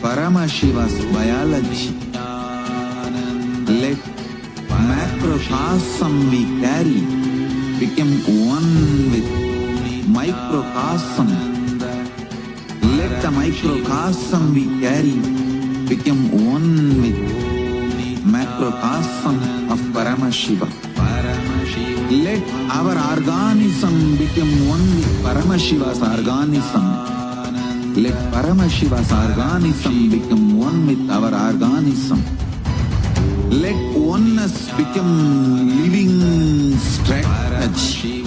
Paramashiva's biology. Let macrocosm we carry become one with microcosm. Let the microcosm we carry become one with macrocosm of Paramashiva. Let our organism become one with Paramashiva's organism. Let Paramashiva's organism become one with our organism. Let oneness become living strategy,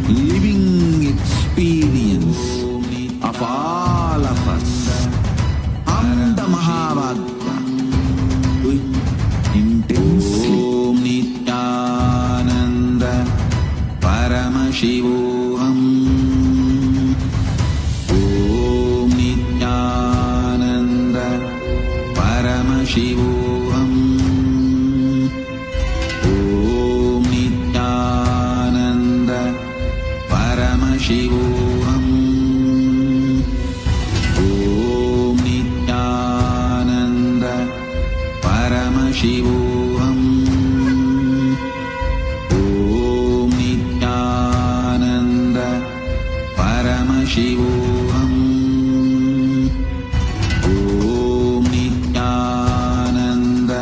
living experience of all of us. Amda Mahavagya, do it intensely. Om Nithyananda Paramashivam. Om Nithyananda Paramashivam. Om Nithyananda Paramashivam. Om Nithyananda Paramashivam. Om Nithyananda Paramashivam. Om Nithyananda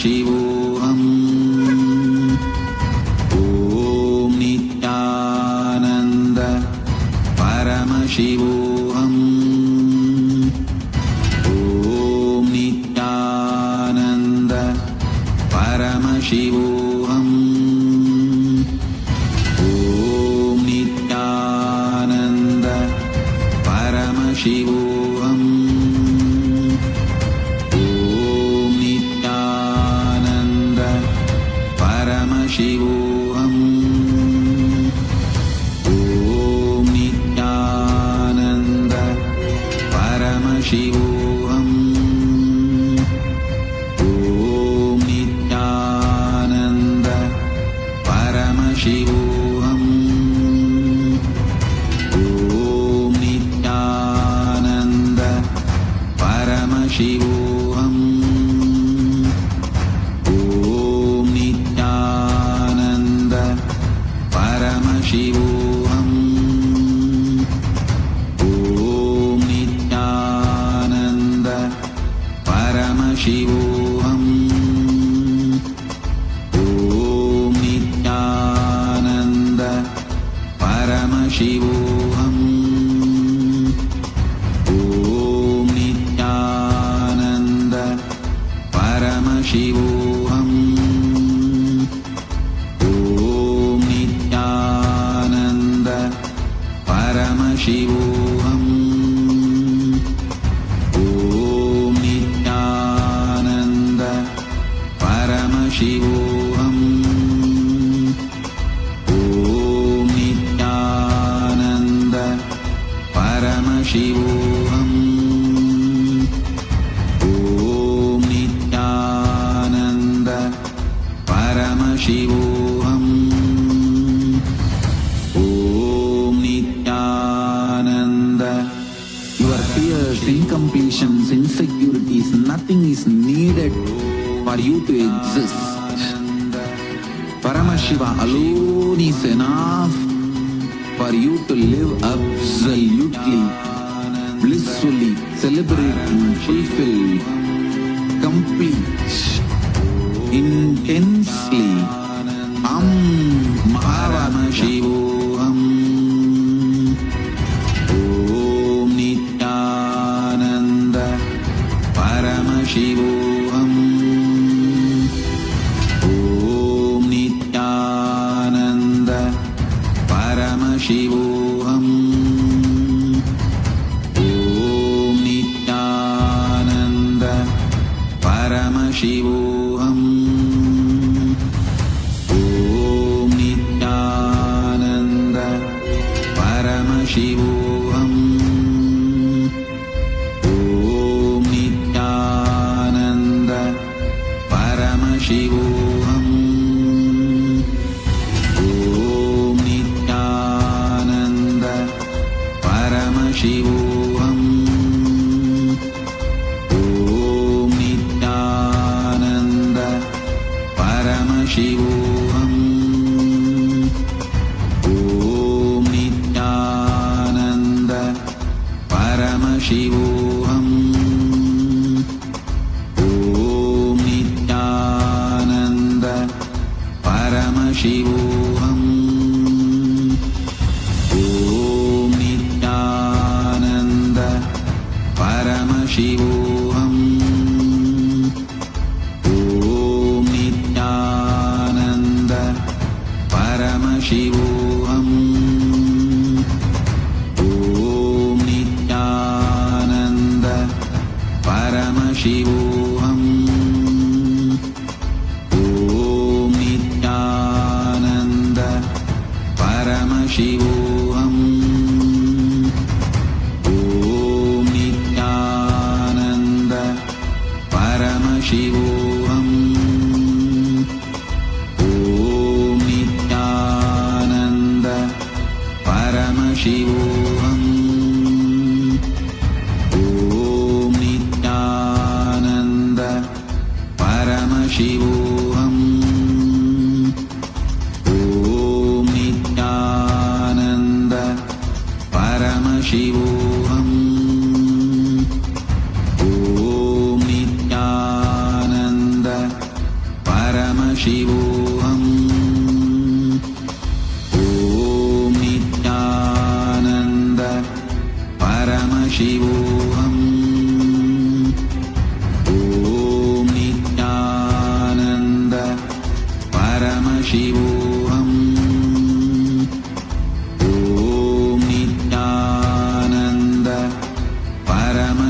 Paramashivoham. Om Nithyananda Paramashivoham. Om Nithyananda Paramashivoham. Om Nithyananda Paramashivoham. Om Nithyananda Paramashivoham. Om Nithyananda Paramashivoham. Om Nithyananda Paramashivoham. Om Nithyananda Paramashivoham. Om Nithyananda Paramashivoham. Om Nithyananda Paramashivoham. Om Nithyananda Paramashivoham. Om Nithyananda Paramashivoham. Om Nithyananda Paramashivoham. Om Nithyananda Paramashivoham. Om Nithyananda Paramashivoham. Om Nithyananda Paramashivoham. Om Nithyananda. Your fears, incompletions, insecurities, nothing is needed for you to exist. Paramashiva alone is enough for you to live absolutely, blissfully, celebrating, fulfilled, complete, intensely. Paramashivoham. Om Nithyananda Paramashivoham. Om Nithyananda Paramashivoham. Om Nithyananda Paramashivoham. Om Nithyananda Paramashivoham. Om Nithyananda Paramashivoham. Om Nithyananda Paramashivoham. Om Nithyananda Paramashivoham. Om Nithyananda Paramashivoham. Om Nithyananda Paramashivoham. Om Nithyananda Paramashivoham. Om Nithyananda Paramashivoham. Om Nithyananda Paramashivoham. Om Nithyananda Paramashivoham. Om Nithyananda Paramashivoham. Om Nithyananda Paramashivoham. Om Nithyananda Paramashivoham. Om Nithyananda Paramashivoham. Om Nithyananda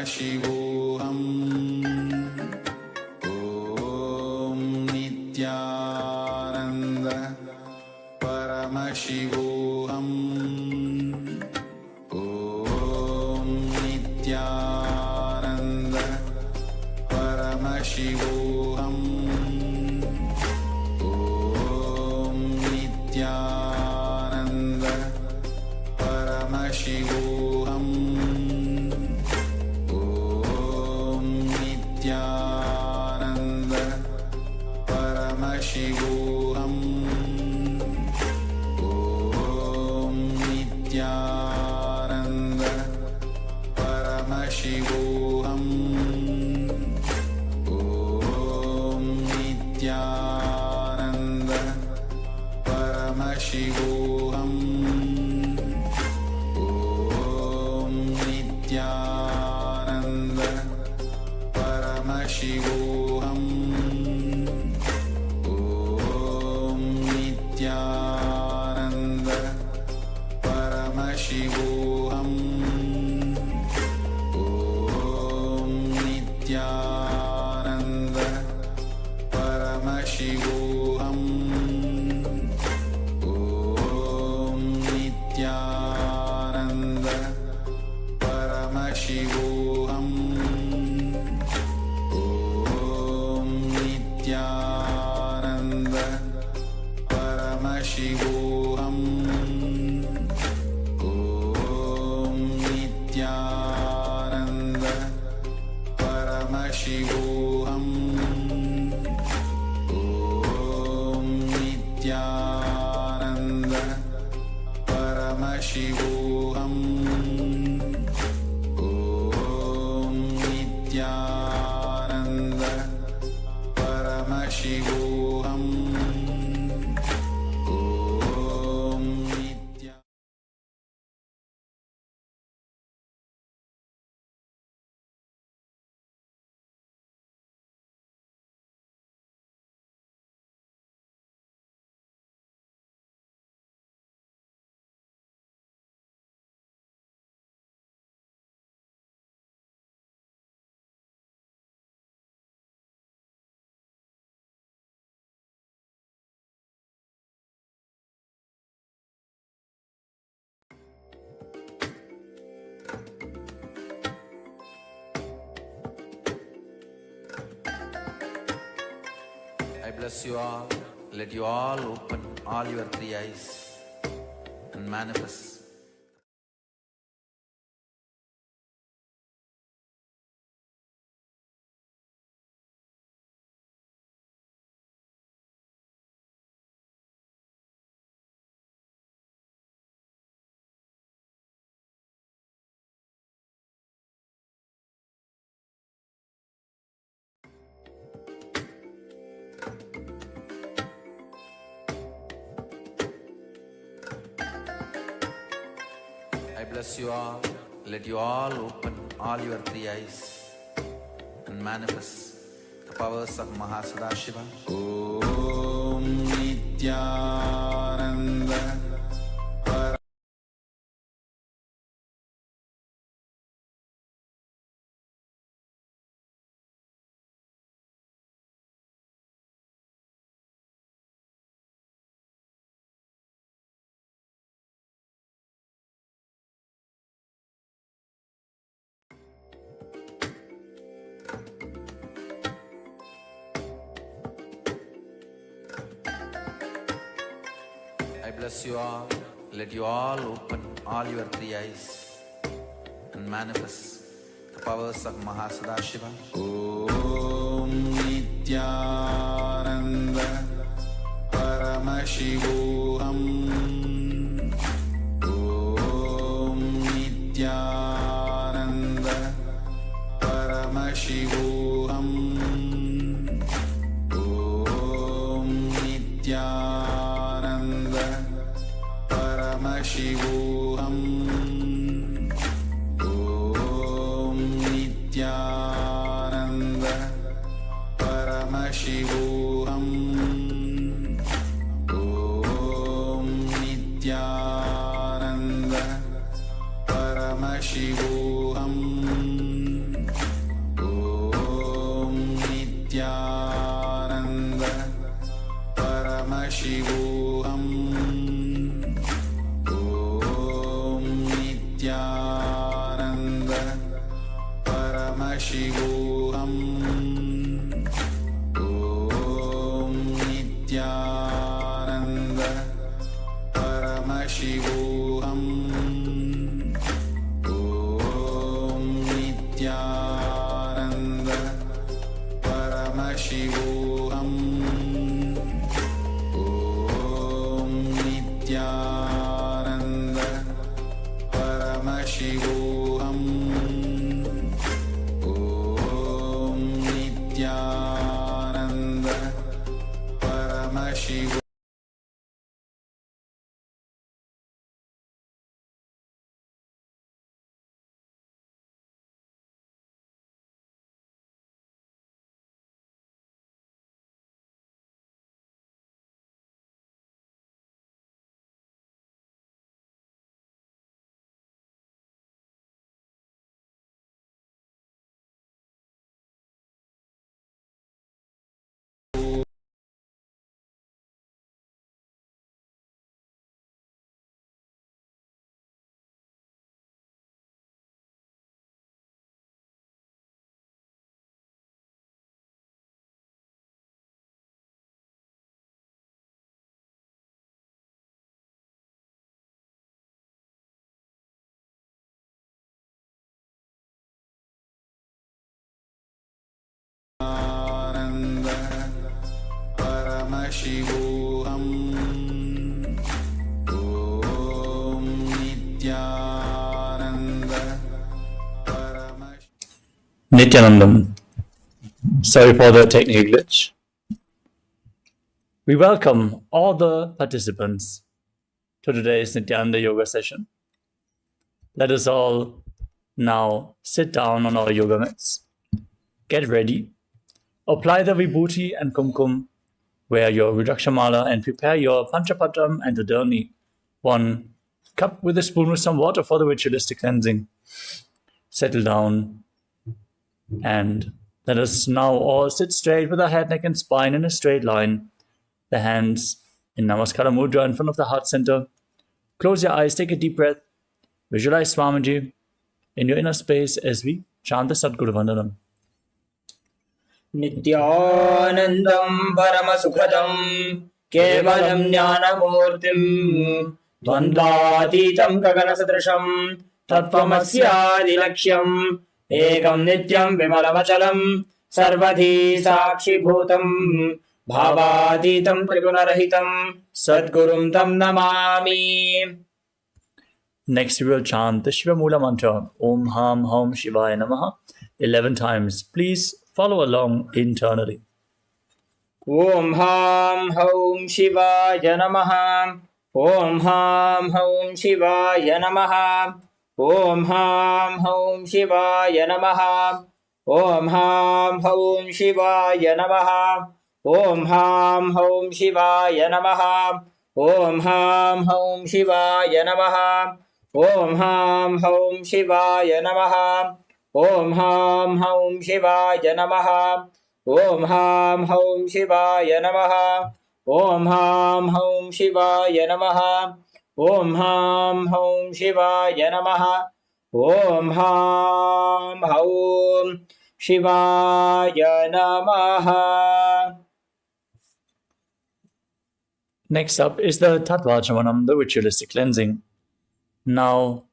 Paramashivam. Om Nithyananda Paramashivam. Om Nithyananda Paramashivam. Om Nithyananda Paramashivam. Om Nithyananda Paramashivam. Om Nithyananda Paramashivam. Om Nithyananda Paramashivam. Om Nithyananda Paramashivam. Om Nithyananda Paramashivam. Om Nithyananda Paramashivam. Om Nithyananda Paramashivam. Om Nithyananda Paramashivam. Om Nithyananda Paramashivam. Om Nithyananda Paramashivam. Om Nithyananda Paramashivam. Om Nithyananda. I bless you all. Let you all open all your three eyes and manifest. I bless you all. Let you all open all your three eyes and manifest the powers of Mahasadashiva. Om Nithyananda I bless you all. Let you all open all your three eyes and manifest the powers of Mahasadashiva. Om Nithyananda Paramashivam. Om Nithyananda Paramashivam. Om Nithyananda Paramashivam. Om Nithyananda Paramashivam. Om Nithyananda Paramashivam. Paramashivam. Om Nithyananda Paramashivam. Om Nithyananda Paramashivam. Om Nithyananda Paramashivam. Om Nithyananda Paramashivam. Nithyananda Paramashivam. Om Nithyananda Paramashivam. Nithyanandam. Sorry for the technical glitch. We welcome all the participants to today's Nithyananda yoga session. Let us all now sit down on our yoga mats. Get ready. Apply the vibhuti and kumkum. Wear your Rudrakshamala and prepare your panchapatam and the dharni. 1 cup with a spoon with some water for the ritualistic cleansing. Settle down and let us now all sit straight with our head, neck and spine in a straight line. The hands in Namaskara Mudra in front of the heart center. Close your eyes, take a deep breath. Visualize Swamiji in your inner space as we chant the Sadguru Vandanam. Nithyanandam Paramasukadam Kevalam Jnanamurtim Dvandvatitam Gaganasadrasham Tattvamasyadilaksham Ekam Nityam Vimalavachalam Sarvadhi Sakshi Bhutam Bhavaditam Trigunarahitam Sadgurum Tam Namami. Next we will chant the Shiva Mula mantra Om Ham Hum Shivaya Namaha 11 times. Please follow along internally. Om Ham Hum Shivaya Namaha. Om Ham Hum Shivaya Namaha. Om Ham Hum Shivaya Namaha. Om Ham Hum Shivaya Namaha. Om Ham Hum Shivaya Namaha. Om Ham Hum Shivaya Namaha. Om Ham Hum Shivaya Namaha. Om Ham Hum Shivaya Namaha. Om Ham Hum Shivaya Namaha. Om Ham Hum Shivaya Namaha. Om Ham Hum Shivaya Namaha. Om Ham Hum Shivaya Namaha. Next up is the Tattvacharamanam, the ritualistic cleansing. Now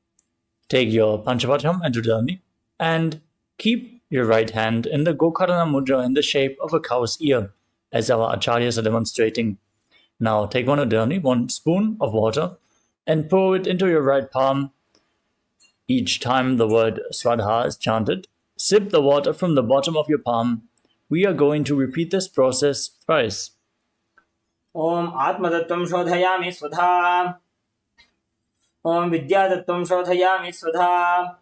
take your Panchapatam and Dharni and keep your right hand in the Gokarana Mudra in the shape of a cow's ear, as our acharyas are demonstrating. Now take one Dharni, 1 spoon of water, and pour it into your right palm. Each time the word Swadha is chanted, sip the water from the bottom of your palm. We are going to repeat this process thrice. Om Atmatattvam Shodhayami Svadha. Om Vidyatattvam Shodhayami Svadha.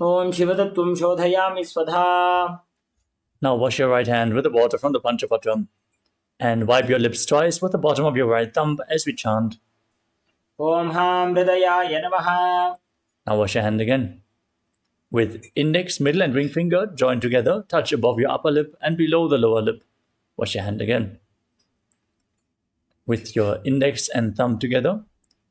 Om Shivatattvam Shodhayami Svadha. Now wash your right hand with the water from the Panchapatam and wipe your lips twice with the bottom of your right thumb as we chant. Om Ham Hridayaya Namaha. Now wash your hand again. With index, middle and ring finger joined together, touch above your upper lip and below the lower lip. Wash your hand again. With your index and thumb together,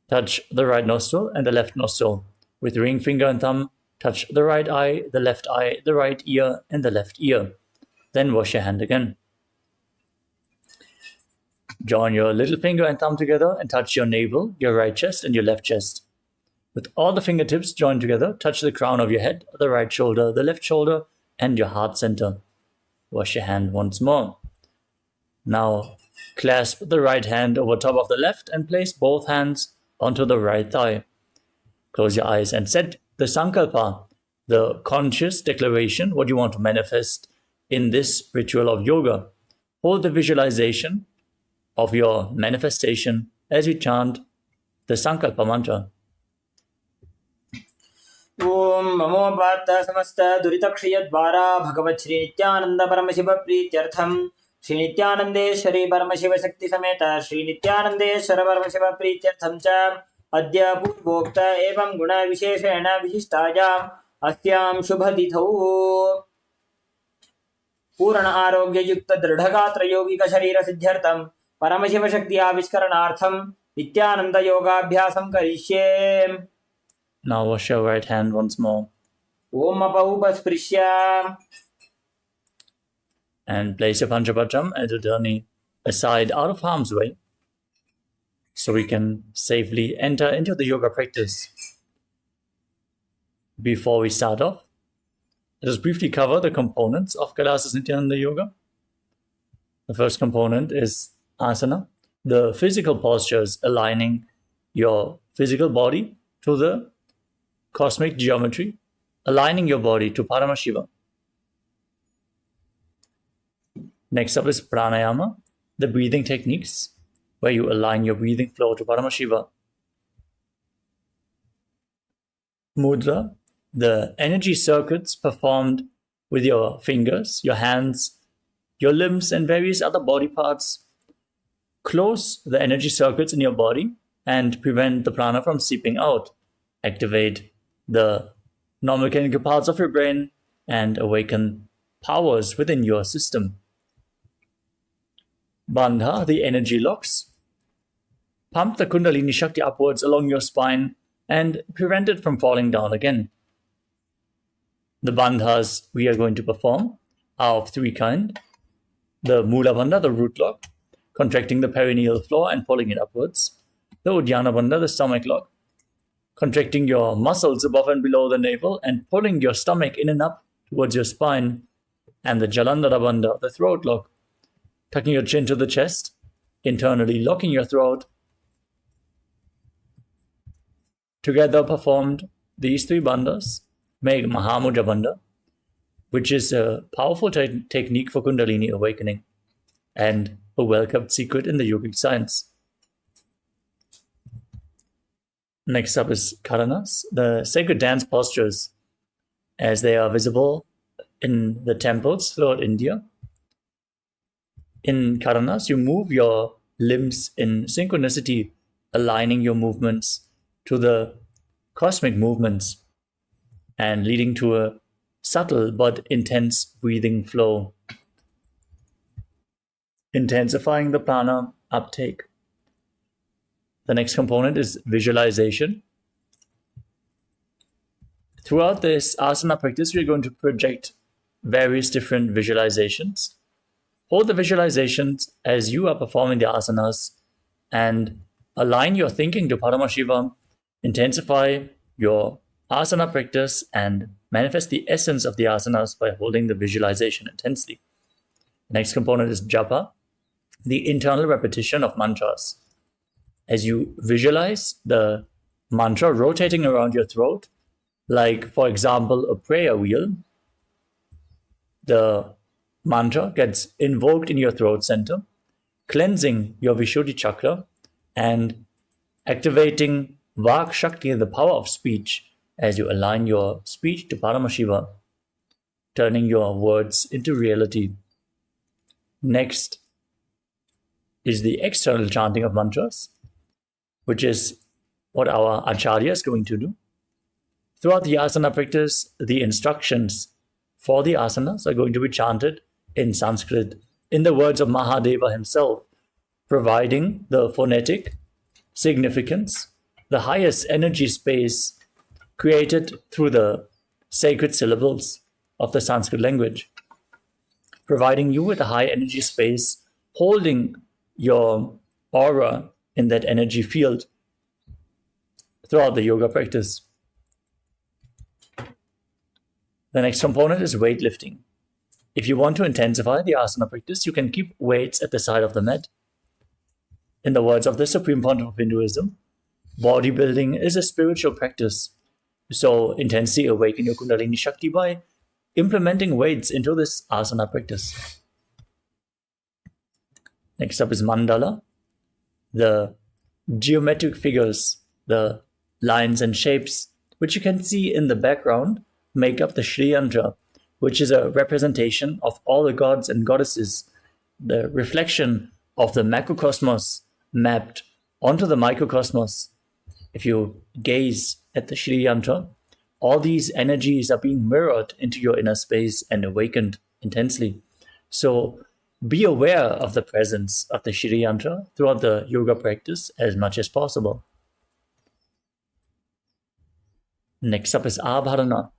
touch the right nostril and the left nostril. With ring finger and thumb, Touch the right eye, the right ear, and the left ear. Then wash your hand again. Join your little finger and thumb together and touch your navel, your right chest, and your left chest. With all the fingertips joined together, touch the crown of your head, the right shoulder, the left shoulder, and your heart center. Wash your hand once more. Now, clasp the right hand over top of the left and place both hands onto the right thigh. Close your eyes and set the sankalpa, the conscious declaration, what you want to manifest in this ritual of yoga. Hold the visualization of your manifestation as you chant the sankalpa mantra. ओम नमो पार्थ समस्त दुरितक्षयद्वारा भगवत् श्री नित्यानंद परमशिव प्रीत्यर्थम श्री नित्यानंदेश्वरी परमशिव शक्ति समेत श्री नित्यानंदेश्वर परमशिव प्रीत्यर्थम च अद्य पूर्वोक्त एवं गुण विशेषेण विशिष्टायाम् अस्यां शुभतिथौ पूर्ण आरोग्य युक्त दृढ़गात्र यौगिक शरीर सिद्ध्यर्थम परमशिव शक्ति आविष्करणार्थम नित्यानंद योगाभ्यासं करिष्ये. Now wash your right hand once more. Om Apaupasprisya. And place your Panchapatram and Udani aside out of harm's way so we can safely enter into the yoga practice. Before we start off, let us briefly cover the components of KAILASA's Nithyananda Yoga. The first component is asana, the physical postures aligning your physical body to the cosmic geometry, aligning your body to Paramashivam. Next up is pranayama, the breathing techniques, where you align your breathing flow to Paramashiva. Mudra, the energy circuits performed with your fingers, your hands, your limbs, and various other body parts. Close the energy circuits in your body and prevent the prana from seeping out. Activate the non-mechanical parts of your brain and awaken powers within your system. Bandha, the energy locks. Pump the Kundalini Shakti upwards along your spine and prevent it from falling down again. The bandhas we are going to perform are of three kinds. The Mula Bandha, the root lock, contracting the perineal floor and pulling it upwards. The Uddiyana Bandha, the stomach lock, contracting your muscles above and below the navel and pulling your stomach in and up towards your spine. And the Jalandhara Bandha, the throat lock, tucking your chin to the chest, internally locking your throat. Together performed, these three bandhas make Mahamudra Bandha, which is a powerful technique for Kundalini Awakening and a well-kept secret in the yogic science. Next up is Karanas, the sacred dance postures, as they are visible in the temples throughout India. In Karanas, you move your limbs in synchronicity, aligning your movements to the cosmic movements and leading to a subtle but intense breathing flow, intensifying the prana uptake. The next component is visualization. Throughout this asana practice, we are going to project various different visualizations. Hold the visualizations as you are performing the asanas and align your thinking to Paramashivam, intensify your asana practice and manifest the essence of the asanas by holding the visualization intensely. The next component is japa, the internal repetition of mantras. As you visualize the mantra rotating around your throat, like, for example, a prayer wheel, the mantra gets invoked in your throat center, cleansing your Vishuddhi chakra and activating Vak Shakti, the power of speech, as you align your speech to Paramashiva, turning your words into reality. Next is the external chanting of mantras, which is what our Acharya is going to do. Throughout the asana practice, the instructions for the asanas are going to be chanted in Sanskrit, in the words of Mahadeva himself, providing the phonetic significance, the highest energy space created through the sacred syllables of the Sanskrit language, providing you with a high energy space, holding your aura in that energy field throughout the yoga practice. The next component is weightlifting. If you want to intensify the asana practice, you can keep weights at the side of the mat. In the words of the Supreme Pontiff of Hinduism, bodybuilding is a spiritual practice. So intensely awaken your Kundalini Shakti by implementing weights into this asana practice. Next up is mandala. The geometric figures, the lines and shapes, which you can see in the background, make up the Sri Yantra, which is a representation of all the gods and goddesses, the reflection of the macrocosmos mapped onto the microcosmos. If you gaze at the Sri Yantra, all these energies are being mirrored into your inner space and awakened intensely. So be aware of the presence of the Sri Yantra throughout the yoga practice as much as possible. Next up is Abharana,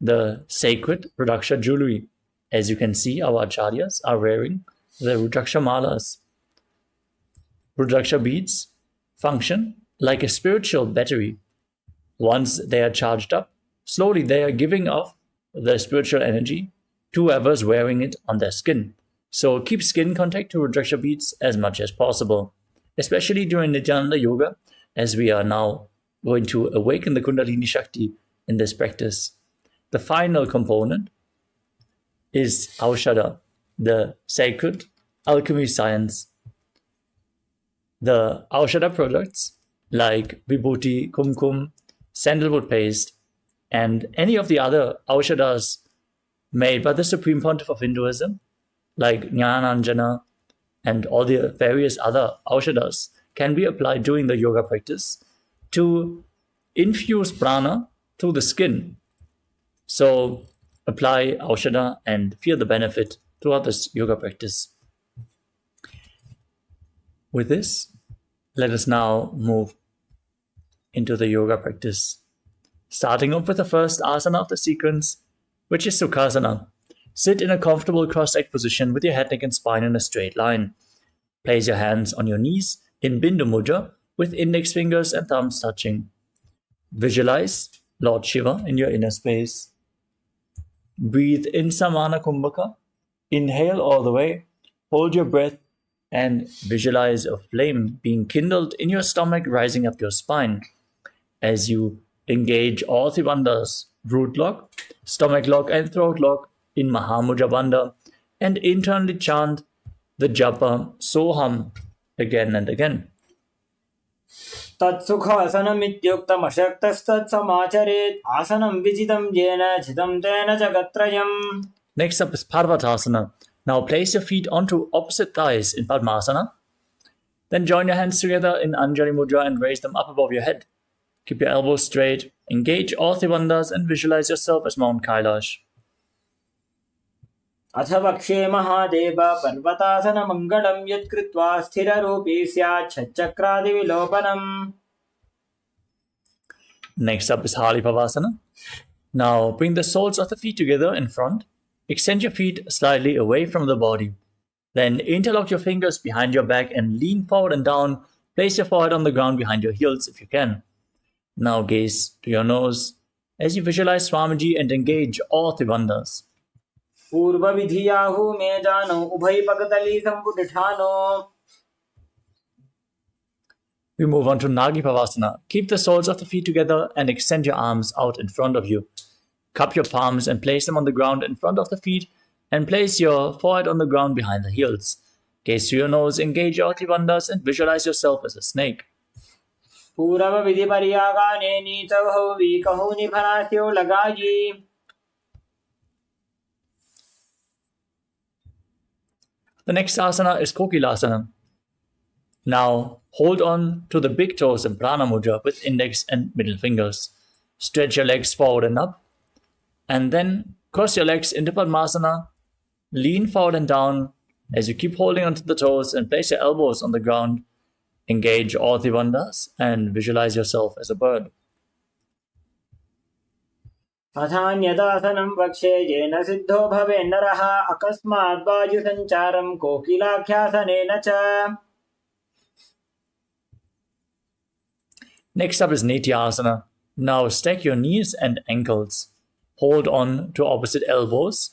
the sacred Rudraksha jewelry. As you can see, our acharyas are wearing the Rudraksha malas. Rudraksha beads function like a spiritual battery. Once they are charged up, slowly they are giving off the spiritual energy to whoever's wearing it on their skin. So keep skin contact to Rudraksha beads as much as possible, especially during Nithyananda Yoga, as we are now going to awaken the Kundalini Shakti in this practice. The final component is Aushadha, the sacred alchemy science. The Aushadha products like Vibhuti, Kumkum, sandalwood paste, and any of the other Aushadhas made by the Supreme Pontiff of Hinduism, like Jnananjana and all the various other Aushadhas, can be applied during the yoga practice to infuse prana through the skin. So apply Aushadha and feel the benefit throughout this yoga practice. With this, let us now move into the yoga practice. Starting off with the first asana of the sequence, which is Sukhasana. Sit in a comfortable cross-legged position with your head, neck and spine in a straight line. Place your hands on your knees in Bindu Mudra with index fingers and thumbs touching. Visualize Lord Shiva in your inner space. Breathe in Samana Kumbhaka. Inhale all the way. Hold your breath and visualize a flame being kindled in your stomach, rising up your spine. As you engage all the bandhas, root lock, stomach lock and throat lock in Mahamudra Bandha, and internally chant the japa Soham again and again. तत्सुखासनम् इत्युक्तम् अशक्तस्तत्समाचरेत् आसनं विजितं येन चितं तेन जगत्त्रयम्. Next up is Parvatasana. Now place your feet onto opposite thighs in Padmasana. Then join your hands together in Anjali Mudra and raise them up above your head. Keep your elbows straight, engage all the bandhas and visualize yourself as Mount Kailash. अथ वक्ष्ये महादेव पर्वतासनमङ्गलं यत्कृत्वा स्थिररूपी स्यात् षट्चक्रादिविलोपनम्. Next up is Halipavasana. Now bring the soles of the feet together in front. Extend your feet slightly away from the body. Then interlock your fingers behind your back and lean forward and down. Place your forehead on the ground behind your heels if you can. Now gaze to your nose as you visualize Swamiji and engage all the bandhas. पूर्व विधियाहु मे जानो उभय पगतली संपुटिठानो. We move on to Nagipavasana. Keep the soles of the feet together and extend your arms out in front of you. Cup your palms and place them on the ground in front of the feet and place your forehead on the ground behind the heels. Gaze to your nose, engage your bandhas and visualize yourself as a snake. पूर्व विधि पर्यागाने नीचौ वीकहु निभनास्यो लगाई. The next asana is Kokilasana. Now hold on to the big toes in Prana Mudra with index and middle fingers. Stretch your legs forward and up. And then cross your legs into Padmasana. Lean forward and down as you keep holding onto the toes and place your elbows on the ground. Engage all the bandhas and visualize yourself as a bird. अथान्यदासनं वक्ष्ये येन सिद्धो भवेन्नरः अकस्मात् वायुसञ्चारं कोकिलाख्यासनेन च. Next up is Nithyananda. Now stack your knees and ankles. Hold on to opposite elbows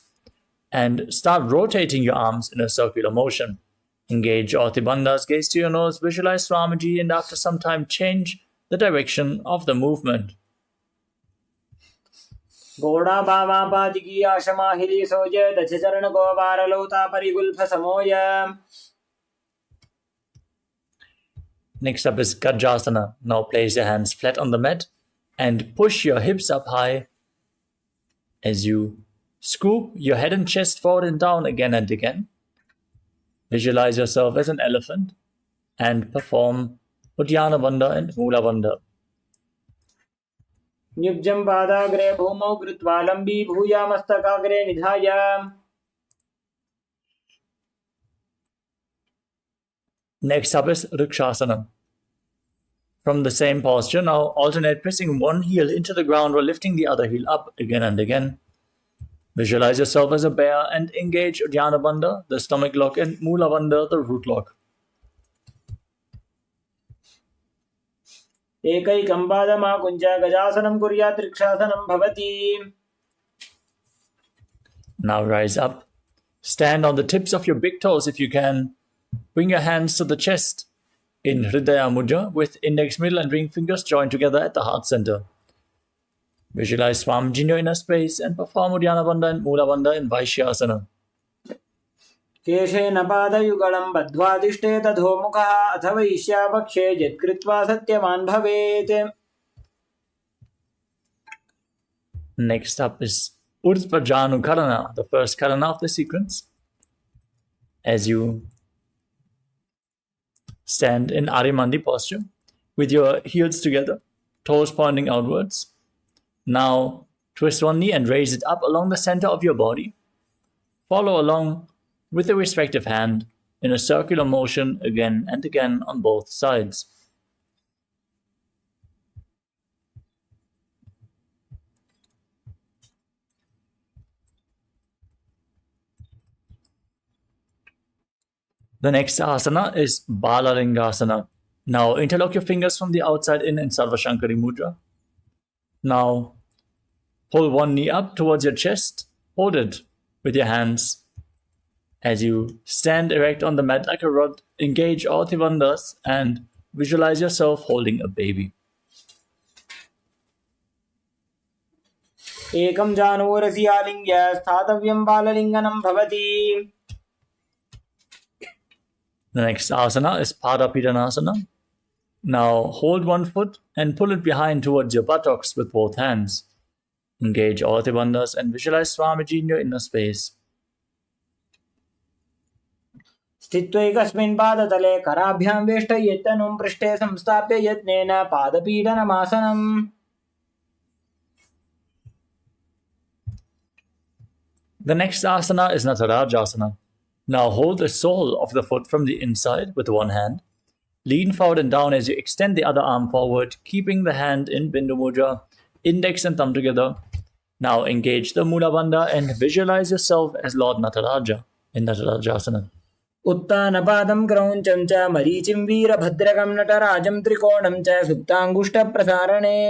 and start rotating your arms in a circular motion. Engage your bandhas, gaze to your nose, visualize Swamiji, and after some time change the direction of the movement. घोड़ा बामा पादिकी आशमाहिली सोज दच चरण गोबार लौता परिगुल्फ समोय. Next up is Gajasana. Now place your hands flat on the mat and push your hips up high as you scoop your head and chest forward and down again and again. Visualize yourself as an elephant and perform Uddiyana Bandha and Mula Bandha. निब्जं पादाग्रे भूमौ कृत्वा लम्बी भूया मस्तकाग्रे निधाय. Next up is Rikshasana. From the same posture, now alternate pressing one heel into the ground while lifting the other heel up again and again. Visualize yourself as a bear and engage Uddiyana Bandha, the stomach lock, and Mula Bandha, the root lock. एकैकं पादमाकुञ्च गजासनं कुर्यात् रक्षासनं भवति. Now rise up. Stand on the tips of your big toes if you can. Bring your hands to the chest in Hridaya Mudra with index, middle and ring fingers joined together at the heart center. Visualize Swamiji in your inner space and perform Uddiyana Bandha and Mula Bandha in Vaishyasana. केशेन पादयुगलं बद्ध्वादिष्टे तथोमुखः अथ वैश्यापक्षे यत्कृत्वा सत्यवान् भवेत्. Next up is Urdhva Karana, the first Karana of the sequence. As you stand in Arimandi posture with your heels together, toes pointing outwards. Now twist one knee and raise it up along the center of your body. Follow along with the respective hand in a circular motion again and again on both sides. The next asana is Balalingasana. Now interlock your fingers from the outside in Sarvashankari Mudra. Now pull one knee up towards your chest. Hold it with your hands. As you stand erect on the mat like a rod, engage all bandhas and visualize yourself holding a baby. एकं जानूरसि आलिङ्ग्य स्थातव्यं बाललिङ्गनं भवति. The next asana is Padapidanasana. Now hold one foot and pull it behind towards your buttocks with both hands. Engage all bandhas and visualize Swamiji in your inner space. स्थित्वैकस्मिन् पादतले कराभ्यां वेष्टयेत्तनुं पृष्ठे संस्थाप्य यत्नेन पादपीडनमासनम्. The next asana is Natarajasana. Now hold the sole of the foot from the inside with one hand. Lean forward and down as you extend the other arm forward, keeping the hand in Bindu Mudra, index and thumb together. Now engage the Mula Bandha and visualize yourself as Lord Nataraja in Natarajasana. उत्तानपादं क्रौञ्चं च मरीचिं वीरभद्रकं नटराजं त्रिकोणं च सुप्ताङ्गुष्ठप्रसारणे.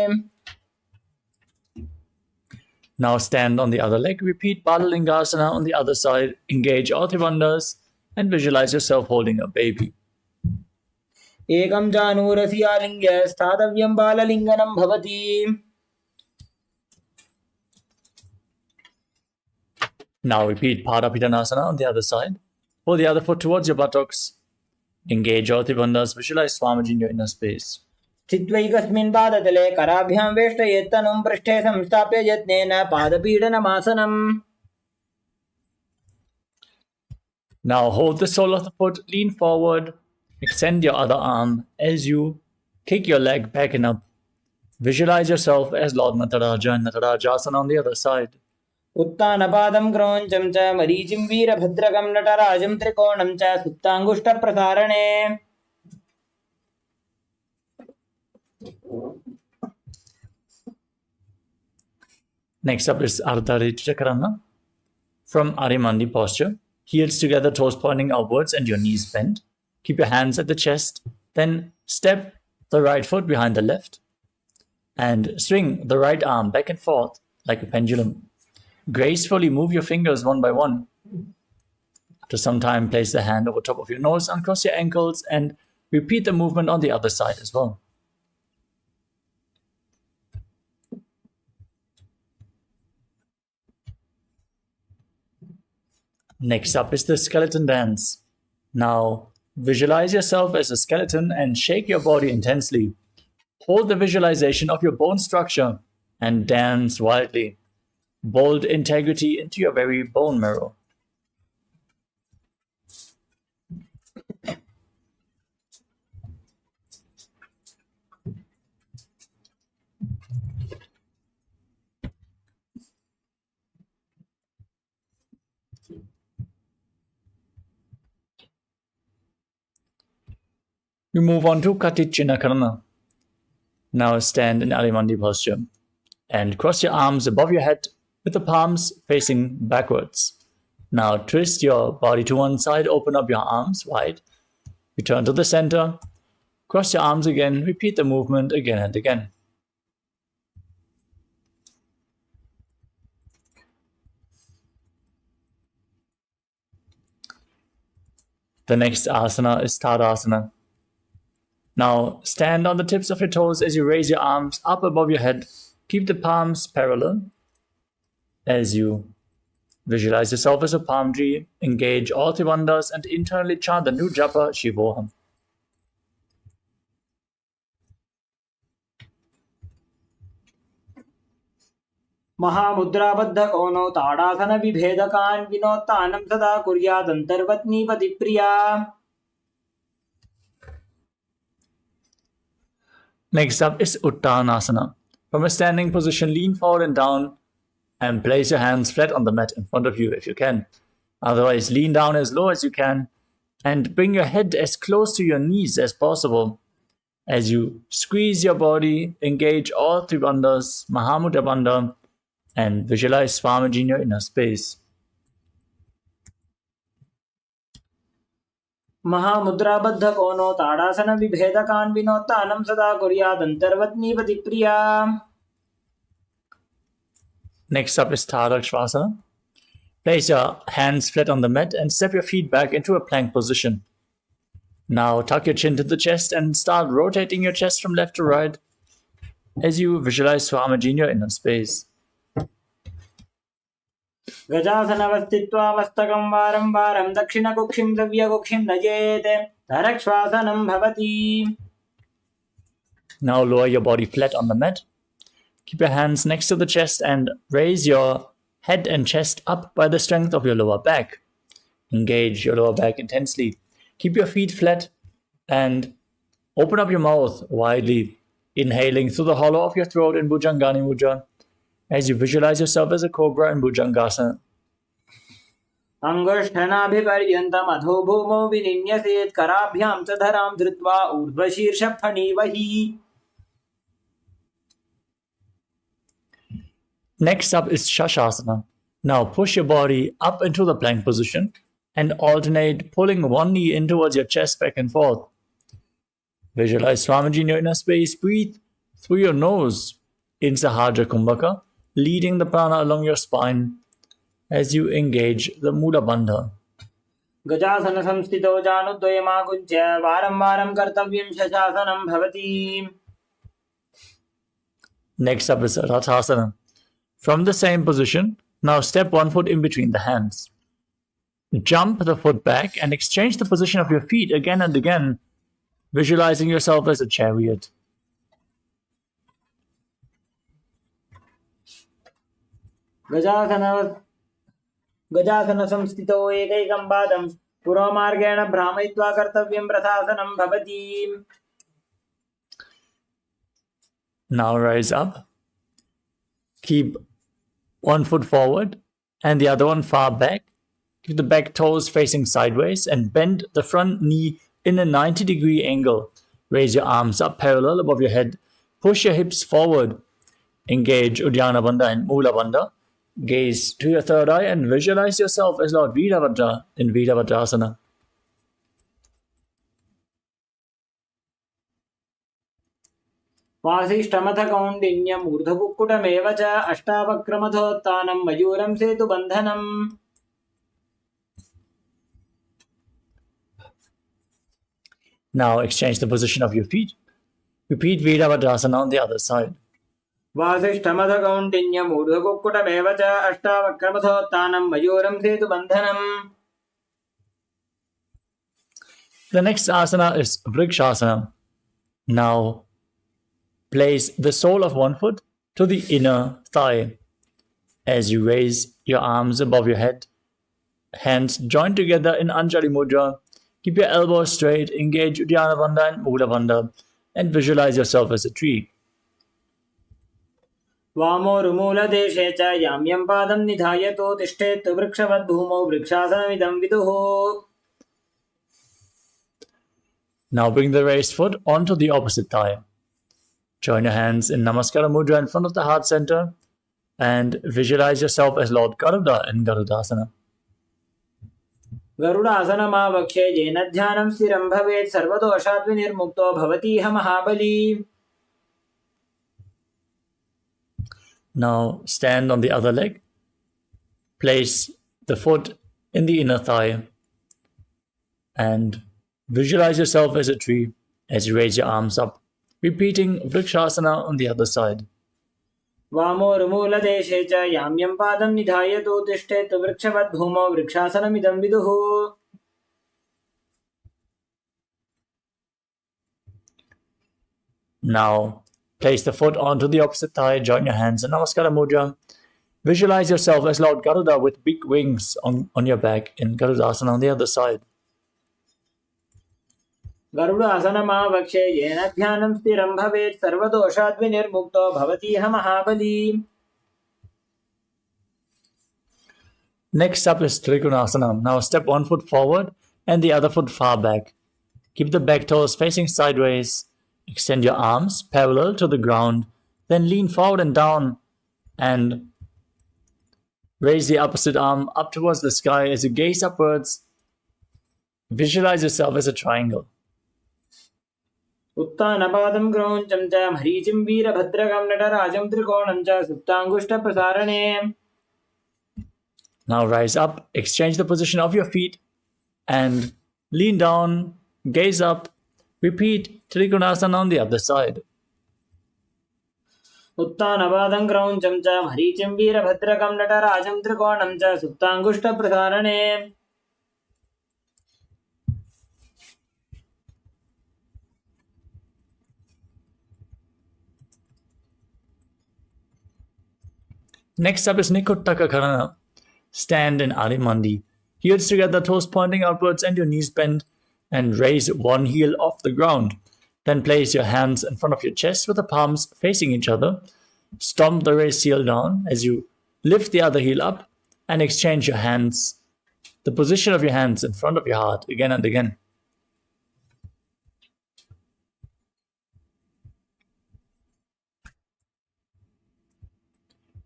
Now stand on the other leg. Repeat Balalingasana on the other side. Engage all bandhas and visualize yourself holding a baby. एकं जानूरसि आलिङ्ग्य स्थातव्यं बाललिङ्गनं भवति. Now repeat Padapidanasana on the other side. Pull the other foot towards your buttocks. Engage all bandhas. Visualize Swamiji in your inner space. स्थित्वैकस्मिन् पादतले कराभ्यां वेष्टयेत्तनुं पृष्ठे संस्थाप्य यत्नेन पादपीडनमासनम्. Now hold the sole of the foot, lean forward, extend your other arm as you kick your leg back and up. Visualize yourself as Lord Nataraja and Natarajasana on the other side. उत्तानपादं क्रौञ्चं च मरीचिं वीरभद्रकं नटराजं त्रिकोणं च सुप्ताङ्गुष्ठप्रसारणे. Next up is Ardha Chakrana. From Arimandi posture, heels together, toes pointing outwards and your knees bent. Keep your hands at the chest. Then step the right foot behind the left and swing the right arm back and forth like a pendulum. Gracefully move your fingers one by one. After some time, place the hand over top of your nose, uncross your ankles, and repeat the movement on the other side as well. Next up is the skeleton dance. Now, visualize yourself as a skeleton and shake your body intensely. Hold the visualization of your bone structure and dance wildly. Bold integrity into your very bone marrow. We move on to Katichinakarana. Now stand in Arimandi posture and cross your arms above your head with the palms facing backwards. Now twist your body to one side, open up your arms wide, return to the center, cross your arms again, repeat the movement again and again. The next asana is Tadasana. Now stand on the tips of your toes as you raise your arms up above your head. Keep the palms parallel as you visualize yourself as a palm tree. Engage all tribandhas and internally chant the new japa Shivoham. महामुद्राबद्ध कोनो ताड़ासन विभेदकान् विनोत्तानं सदा कुर्यादन्तर्वत्नी पतिप्रिया. Next up is Uttanasana. From a standing position, lean forward and down and place your hands flat on the mat in front of you if you can. Otherwise, lean down as low as you can and bring your head as close to your knees as possible. As you squeeze your body, engage all three bandhas, Mahamudra Bandha, and visualize Swamiji in your inner space. महामुद्राबद्ध कोनो ताड़ासन विभेदकान् विनोत्तानं सदा कुर्यादन्तर्वत्नी पतिप्रिया. Next up is Tadakshvasana. Place your hands flat on the mat and step your feet back into a plank position. Now tuck your chin to the chest and start rotating your chest from left to right as you visualize Swamiji in your inner space. गजासनवस्थित्वा मस्तकं वारं वारं दक्षिणकुक्षिं द्रव्यकुक्षिं नयेत् तरक्श्वासनं भवति. Now lower your body flat on the mat. Keep your hands next to the chest and raise your head and chest up by the strength of your lower back. Engage your lower back intensely. Keep your feet flat and open up your mouth widely, inhaling through the hollow of your throat in Bhujangani Mudra as you visualize yourself as a cobra in Bhujangasana. अंगुष्ठनाभिपर्यन्तम् अधो भूमौ विनिन्यसेत् कराभ्यां च धरां धृत्वा ऊर्ध्वशीर्षफणीवहि. Next up is Shashasana. Now push your body up into the plank position and alternate pulling one knee in towards your chest back and forth. Visualize Swamiji in your inner space. Breathe through your nose in Sahajra Kumbhaka, leading the prana along your spine as you engage the Mula Bandha. गजासन संस्थितो जानुद्वयमाकुञ्च्य वारं वारं कर्तव्यं शशासनं भवति. Next up is Rathasana. From the same position, now step one foot in between the hands. Jump the foot back and exchange the position of your feet again and again, visualizing yourself as a chariot. गजासन संस्थितो एकैकं पादं पुरोमार्गेण भ्रामयित्वा कर्तव्यं प्रथासनं भवति. Now rise up. Keep one foot forward and the other one far back. Keep the back toes facing sideways and bend the front knee in a 90-degree angle. Raise your arms up parallel above your head. Push your hips forward. Engage Uddiyana Bandha and Mula Bandha. Gaze to your third eye and visualize yourself as Lord Virabhadra in Virabhadrasana. वासिष्ठमथ कौण्डिन्यम् ऊर्ध्वकुक्कुटमेव च अष्टावक्रमथोत्थानं मयूरं सेतुबन्धनम्. Now exchange the position of your feet. Repeat Virabhadrasana on the other side. वासिष्ठमथ कौण्डिन्यम् ऊर्ध्वकुक्कुटमेव च अष्टावक्रमथोत्थानं मयूरं सेतुबन्धनम्. The next asana is Vrikshasana. Now place the sole of one foot to the inner thigh. As you raise your arms above your head, hands joined together in Anjali Mudra, keep your elbows straight, engage Uddiyana Bandha and Mula Bandha, and visualize yourself as a tree. वामोरुमूलदेशे च याम्यं पादं निधायतो तिष्ठेत् वृक्षवद्भूमौ वृक्षासनमिदं विदुः. Now bring the raised foot onto the opposite thigh. Join your hands in Namaskara Mudra in front of the heart center and visualize yourself as Lord Garuda in Garudasana. गरुडासनमावक्ष्ये येन ध्यानं स्थिरं भवेत् सर्वदोषात् विनिर्मुक्तो भवतीह महाबली. Now stand on the other leg. Place the foot in the inner thigh and visualize yourself as a tree as you raise your arms up, repeating Vrikshasana on the other side. वामोरुमूलदेशे च याम्यं पादं निधायतो तिष्ठेत् वृक्षवद्भूमौ वृक्षासनमिदं विदुः. Now place the foot onto the opposite thigh, join your hands in Namaskara Mudra. Visualize yourself as Lord Garuda with big wings on your back in Garudasana on the other side. गरुडासनमावक्ष्ये येन ध्यानं स्थिरं भवेत् सर्वदोषात् विनिर्मुक्तो भवतीह महाबली. Next up is Trikonasana. Now step one foot forward and the other foot far back. Keep the back toes facing sideways. Extend your arms parallel to the ground. Then lean forward and down and raise the opposite arm up towards the sky as you gaze upwards. Visualize yourself as a triangle. उत्तानपादं क्रौञ्चं च मरीचिं वीरभद्रकं नटराजं त्रिकोणं च सुप्ताङ्गुष्ठप्रसारणे. Now rise up, exchange the position of your feet and lean down, gaze up, repeat Trikonasana on the other side. उत्तानपादं क्रौञ्चं च मरीचिं वीरभद्रकं नटराजं त्रिकोणं च सुप्ताङ्गुष्ठप्रसारणे. Next up is Nikuttaka Karana. Stand in Adimandi. Heels together, toes pointing outwards and your knees bent, and raise one heel off the ground. Then place your hands in front of your chest with the palms facing each other. Stomp the raised heel down as you lift the other heel up and exchange your hands, the position of your hands in front of your heart again and again.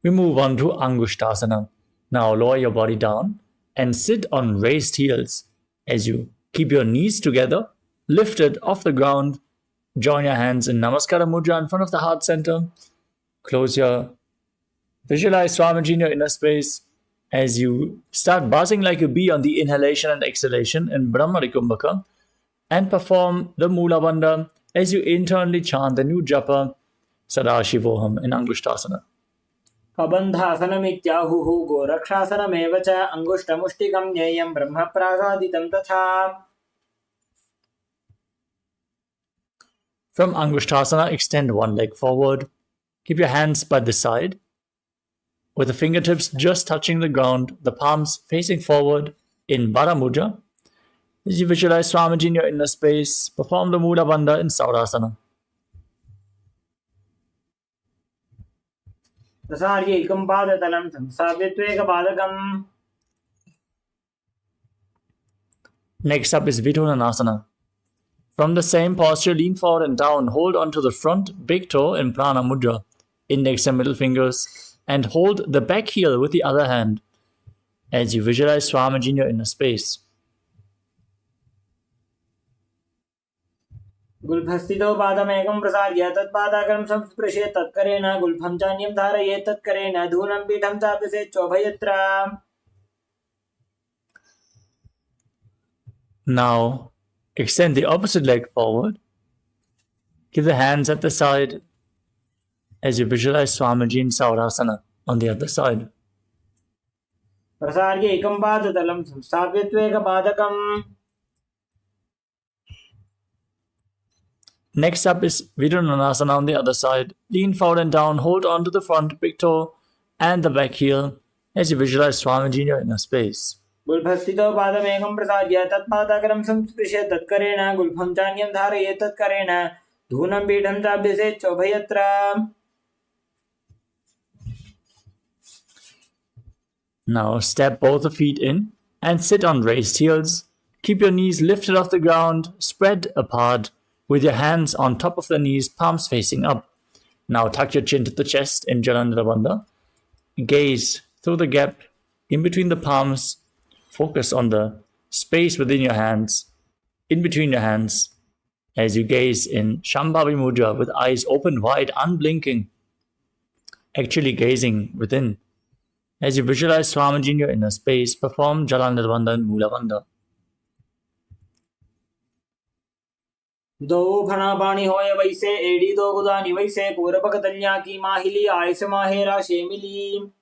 We move on to Angushtasana. Now lower your body down and sit on raised heels as you keep your knees together, lifted off the ground. Join your hands in Namaskara Mudra in front of the heart center. Visualize Swamiji in your inner space as you start buzzing like a bee on the inhalation and exhalation in Brahmari Kumbhaka, and perform the Mula Bandha as you internally chant the new japa Sadashivoham in Angushtasana. कबन्धासनमित्याहुः गोरक्षासनमेव च अङ्गुष्ठमुष्टिकं ज्ञेयं ब्रह्मप्रासादितं तथा. From Angushtasana, extend one leg forward. Keep your hands by the side, with the fingertips just touching the ground, the palms facing forward in Vara Mudra. As you visualize Swamiji in your inner space, perform the Mula Bandha in Saurasana. प्रसार्यैकं पादतलं संस्थाप्य त्वेकपादकम्. Next up is Vidhunanasana. From the same posture, lean forward and down. Hold onto the front big toe in Prana Mudra. index and middle fingers, and hold the back heel with the other hand as you visualize Swamiji in your inner space. गुल्फस्थितो पादमेकं प्रसार्य तत्पादाग्रं संस्पृशेत् तत्करेण गुल्फं चान्यं धारयेत् तत्करेण धूनं पीठं चाप्यसेत् चोभयत्र. Now, extend the opposite leg forward. Keep the hands at the side as you visualize Swamiji in Saurasana on the other side. प्रसार्य एकं पादतलं संस्थाप्य त्वेकपादकम्. Next up is Vidyanasana on the other side. Lean forward and down, hold on to the front big toe and the back heel as you visualize Swamiji in your inner space. गुल्फस्थितो पादमेकं प्रसार्य तत्पादाग्रं संस्पृशेत् तत्करेण गुल्फं चान्यं धारयेत् तत्करेण धूनं पीठं चाप्यसेत् चोभयत्र. Now step both the feet in and sit on raised heels. Keep your knees lifted off the ground, spread apart with your hands on top of the knees, palms facing up. Now tuck your chin to the chest in Jalandhara Bandha. Gaze through the gap in between the palms. Focus on the space within your hands, in between your hands, as you gaze in Shambhavi Mudra with eyes open wide, unblinking, actually gazing within. As you visualize Swamiji in your inner space, perform Jalandhara Bandha and Mula Bandha. दो फणापाणी होय वैसे AD दो गुदानी वैसे पूरबक तलिया की माहिली आयस माहेरा शेमिली.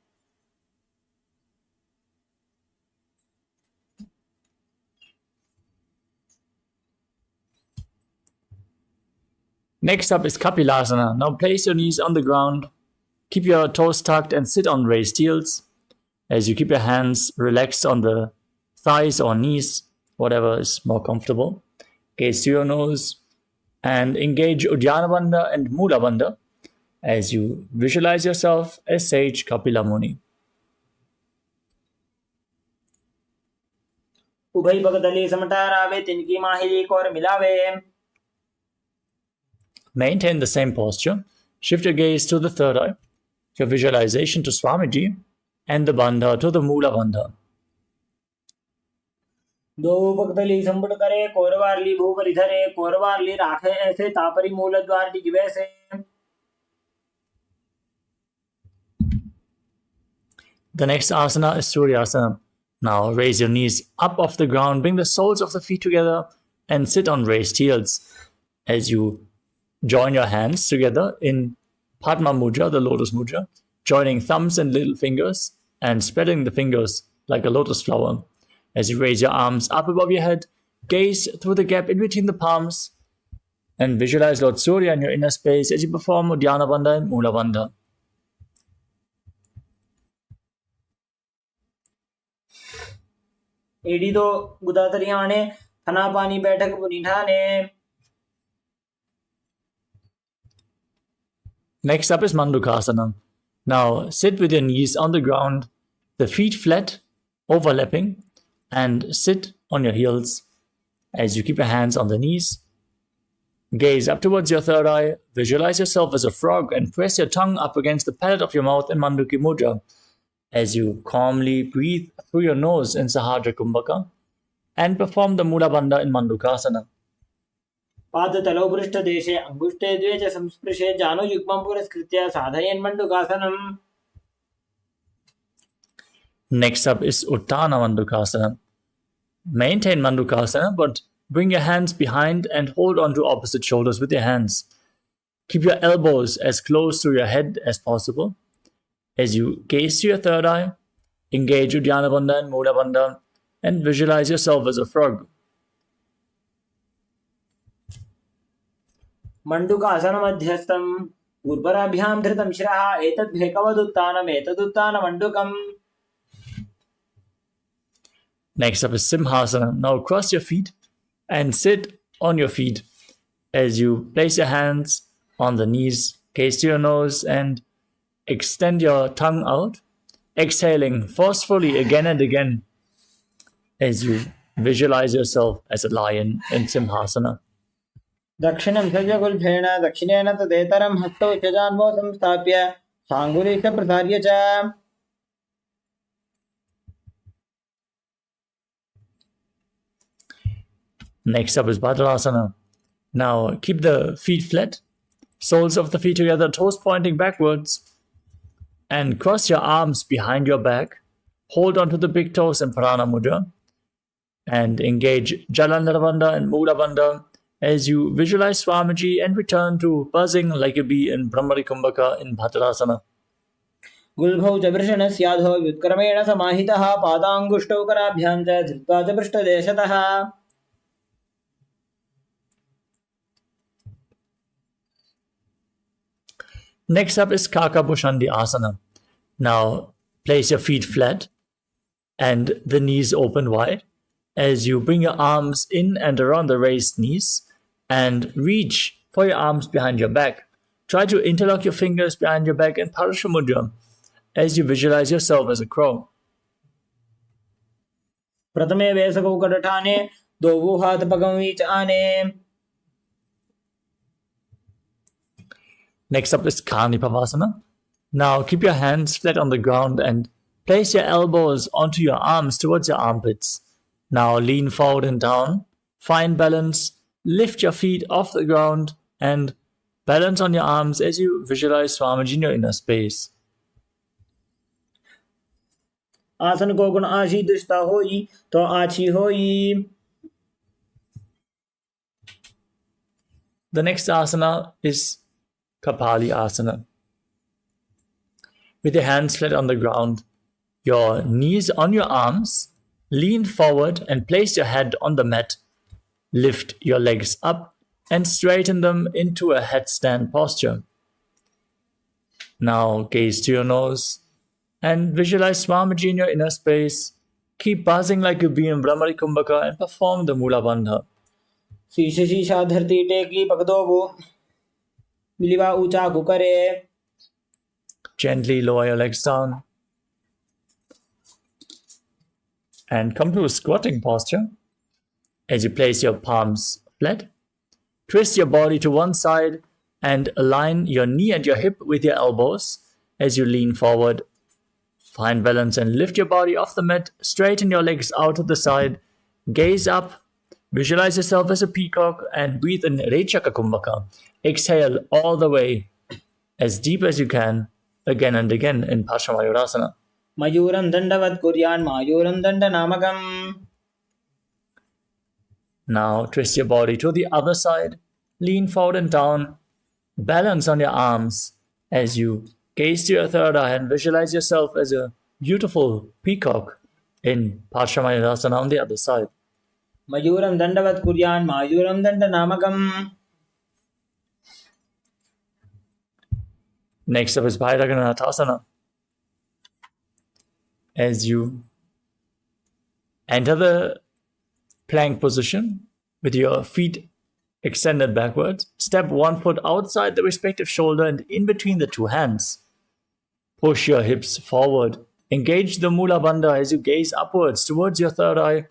Next up is Kapilasana. Now place your knees on the ground. Keep your toes tucked and sit on raised heels. As you keep your hands relaxed on the thighs or knees, whatever is more comfortable. Gaze to your nose and engage Uddiyana Bandha and Mula Bandha as you visualize yourself as Sage Kapila Muni. उभय बगदली समटारावे तिनकी माहिली core मिलावे. Maintain the same posture. Shift your gaze to the third eye, your visualization to Swamiji, and the Bandha to the Mula Bandha. दो बगदली संपुट करे कोरवारली भूपरि धरे कोरवारली राखे ऐसे तापरी मूल द्वार दी वैसे. The next asana is Suryasana. Now raise your knees up off the ground, bring the soles of the feet together and sit on raised heels as you join your hands together in Padma Mudra, the lotus mudra, joining thumbs and little fingers and spreading the fingers like a lotus flower. As you raise your arms up above your head, gaze through the gap in between the palms and visualize Lord Surya in your inner space as you perform Uddiyana Bandha and Mula Bandha. एडी दो गुदातरियाने फनापानी बैठक बुनिठाने. Next up is Mandukasana. Now sit with your knees on the ground, the feet flat, overlapping, and sit on your heels as you keep your hands on the knees. Gaze up towards your third eye, visualize yourself as a frog and press your tongue up against the palate of your mouth in Manduki Mudra as you calmly breathe through your nose in Sahadra Kumbhaka and perform the Mula Bandha in Mandukasana. पादतलौ पृष्ठदेशे अङ्गुष्ठे द्वे च संस्पृशे जानुयुग्मं पुरस्कृत्य साधयन् मण्डूकासनम्. Next up is Uttana Mandukasana. Maintain Mandukasana, but bring your hands behind and hold on to opposite shoulders with your hands. Keep your elbows as close to your head as possible. As you gaze to your third eye, engage Uddiyana Bandha and Mula Bandha and visualize yourself as a frog. मण्डूकासनमध्यस्थं पूर्वराभ्यां धृतं शिरः एतद्भेकवदुत्तानमेतदुत्तानमण्डूकम्. Next up is Simhasana. Now cross your feet and sit on your feet as you place your hands on the knees, gaze to your nose and extend your tongue out, exhaling forcefully again and again as you visualize yourself as a lion in Simhasana. दक्षिणं सजगुल्फेन दक्षिणेन तदेतरं हस्तौ च जान्वौ संस्थाप्य साङ्गुलेश प्रसार्य च। Next up is Bhadrasana. Now keep the feet flat, soles of the feet together, toes pointing backwards, and cross your arms behind your back. Hold onto the big toes in Prana Mudra and engage Jalandhara Bandha and Mula Bandha as you visualize Swamiji and return to buzzing like a bee in Brahmari Kumbhaka in Bhadrasana. गुल्भौ च वृषणस्याधो व्युत्क्रमेण समाहितः पादाङ्गुष्टौ कराभ्यां च धृत्वा च पृष्ठदेशतः। Next up is Kakabhushandi Asana. Now place your feet flat and the knees open wide as you bring your arms in and around the raised knees and reach for your arms behind your back. Try to interlock your fingers behind your back in Parashamudra as you visualize yourself as a crow. प्रथमे वेसकौ कटठाने दो हाथ पगवीच आने। Next up is Karnipavasana. Now keep your hands flat on the ground and place your elbows onto your arms towards your armpits. Now lean forward and down, find balance, lift your feet off the ground and balance on your arms as you visualize Swamiji in your inner space. आसन को गुण आशी दृष्टा होई तो आछी होई। The next asana is Kapali Asana. With your hands flat on the ground, your knees on your arms, lean forward and place your head on the mat. Lift your legs up and straighten them into a headstand posture. Now gaze to your nose and visualize Swamiji in your inner space. Keep buzzing like a bee in Brahmari Kumbhaka and perform the Mula Bandha. शीश शीशा धरती टेकी पकदो वो बिलिवा ऊंचा कुकरे। Gently lower your legs down and come to a squatting posture. As you place your palms flat, twist your body to one side and align your knee and your hip with your elbows as you lean forward. Find balance and lift your body off the mat. Straighten your legs out to the side. Gaze up. Visualize yourself as a peacock and breathe in Rechaka Kumbhaka. Exhale all the way as deep as you can, again and again in Parshamayurasana. मयूरं दंडवत् कुर्यान् मायूरं दण्डनामकम्। Now twist your body to the other side. Lean forward and down. Balance on your arms as you gaze to your third eye and visualize yourself as a beautiful peacock in Parshamayurasana on the other side. मयूरं दंडवत् कुर्यान् मायूरं दण्डनामकम्। Next up is Bhairaganathasana. As you enter the plank position with your feet extended backwards, step one foot outside the respective shoulder and in between the two hands. Push your hips forward. Engage the Mula Bandha as you gaze upwards towards your third eye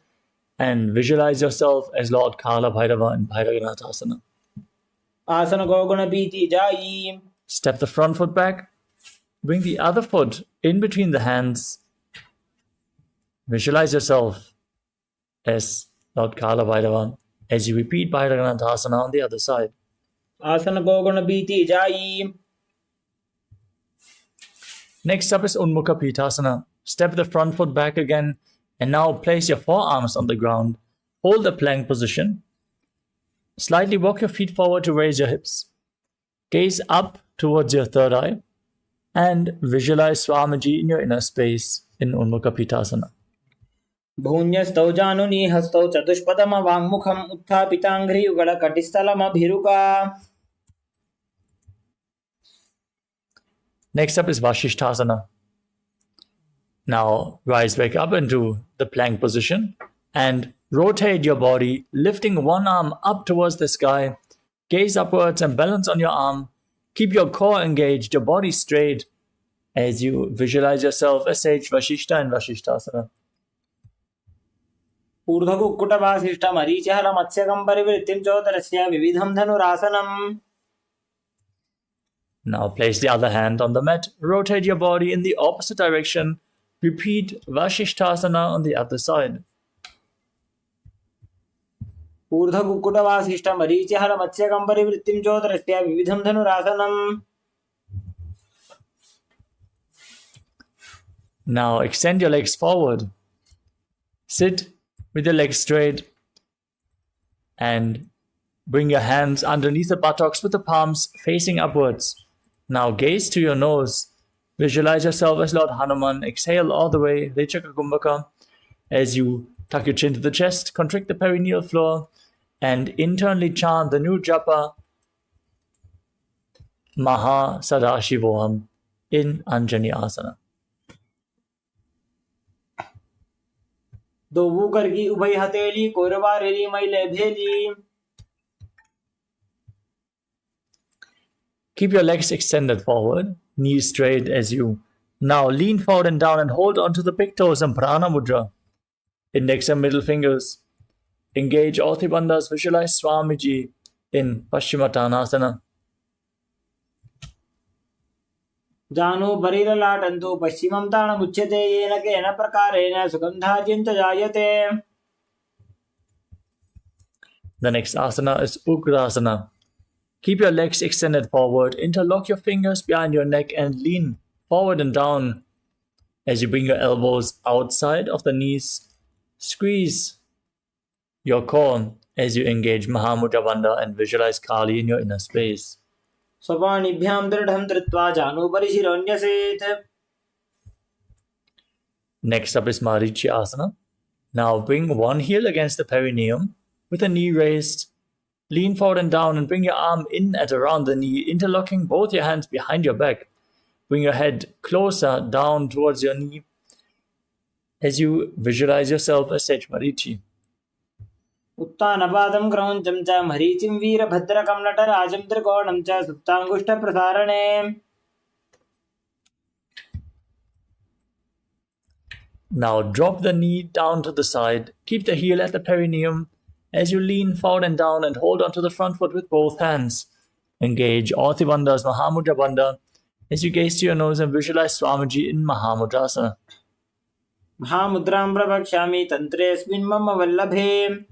and visualize yourself as Lord Kala Bhairava in Bhairaganathasana. आसन को गुण पीति जाई। Step the front foot back. Bring the other foot in between the hands. Visualize yourself as Lord Kala Bhairava as you repeat Bhairaganathasana on the other side. आसन को गुण पीति जाई। Next up is Unmukha Pitasana. Step the front foot back again and now place your forearms on the ground. Hold the plank position. Slightly walk your feet forward to raise your hips. Gaze up towards your third eye and visualize Swamiji in your inner space in Unmukha Pitasana. भून्यस्तौ जानुनी हस्तौ चतुष्पदम वाङ्मुखम् उत्थापिताङ्घ्रियुगल कटिस्थलमभिरुका। Next up is Vashishthasana. Now rise back up into the plank position and rotate your body, lifting one arm up towards the sky. Gaze upwards and balance on your arm. Keep your core engaged, your body straight as you visualize yourself as Sage Vashishta in Vashishthasana. ऊर्ध्वकुक्कुटवासिष्ठमरीचिहल मत्स्यकं परिवृत्तिं चोदरस्य विविधं धनुरासनम्। Now place the other hand on the mat, rotate your body in the opposite direction, repeat Vashishthasana on the other side. ऊर्ध्वकुक्कुटवासिष्ठ मरीचिहर मत्स्यकं परिवृत्तिं चोदरस्य विविधं धनुरासनम्. Now extend your legs forward. Sit with your legs straight and bring your hands underneath the buttocks with the palms facing upwards. Now gaze to your nose. Visualize yourself as Lord Hanuman. Exhale all the way, Rechaka Kumbhaka. As you tuck your chin to the chest, constrict the perineal floor, and internally chant the new japa, Maha Sadashivoham, in Anjani Asana. दोबू करगी उभय हथेली कोरबारेली मैले भेली. Keep your legs extended forward, knees straight as you now lean forward and down and hold onto the big toes in Prana Mudra. Index and middle fingers. Engage all three bandhas. Visualize Swamiji in Paschimottanasana. जानु बरीरलाटन्तु पश्चिमं ताणमुच्यते येन केन प्रकारेण सुगन्धार्यं च जायते. The next asana is Ugrasana. Keep your legs extended forward, interlock your fingers behind your neck and lean forward and down as you bring your elbows outside of the knees. Squeeze your core as you engage Mahamudra Bandha and visualize Kali in your inner space. स्वपाणिभ्यां दृढं धृत्वा जानुभरि शिरोऽन्यसेत्. Next up is Marichi Asana. Now bring one heel against the perineum with a knee raised. Lean forward and down and bring your arm in at around the knee, interlocking both your hands behind your back. Bring your head closer down towards your knee as you visualize yourself as Sage Marichi. उत्तानपादं क्रौञ्चं च मरीचिं वीरभद्रकं नटराजं त्रिकोणं च सुप्ताङ्गुष्ठप्रसारणे. Now drop the knee down to the side. Keep the heel at the perineum as you lean forward and down and hold onto the front foot with both hands. Engage all three bandhas, Mahamudra Bandha, as you gaze to your nose and visualize Swamiji in Mahamudrasana. महामुद्रां प्रवक्ष्यामि तन्त्रेऽस्मिन् मम वल्लभे.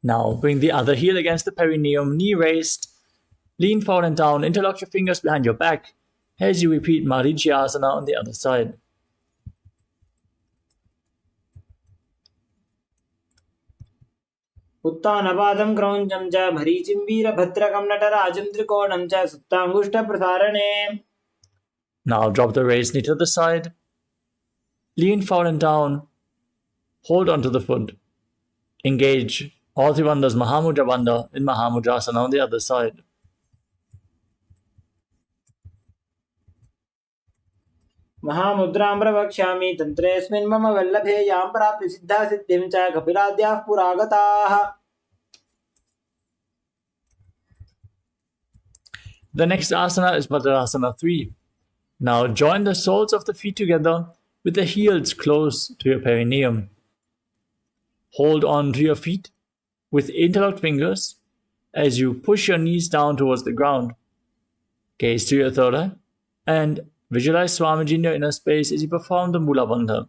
Now bring the other heel against the perineum, knee raised. Lean forward and down, interlock your fingers behind your back as you repeat Marichi Asana on the other side. उत्तानपादं क्रौञ्चं च मरीचिं वीरभद्रकं नटराजं त्रिकोणं च सुप्ताङ्गुष्ठप्रसारणे. Now drop the raised knee to the side. Lean forward and down. Hold onto the foot. Engage all three bandhas, Mahamudra Bandha in Mahamudrasana on the other side. महामुद्रां प्रवक्ष्यामि तन्त्रेऽस्मिन् मम वल्लभे यां प्राप्य सिद्धा सिद्धिं च कपिलाद्याः पुरागताः. The next asana is Bhadrasana 3. Now join the soles of the feet together with the heels close to your perineum. Hold on to your feet with interlocked fingers as you push your knees down towards the ground. Gaze to your third eye and visualize Swamiji in your inner space as you perform the Mula Bandha.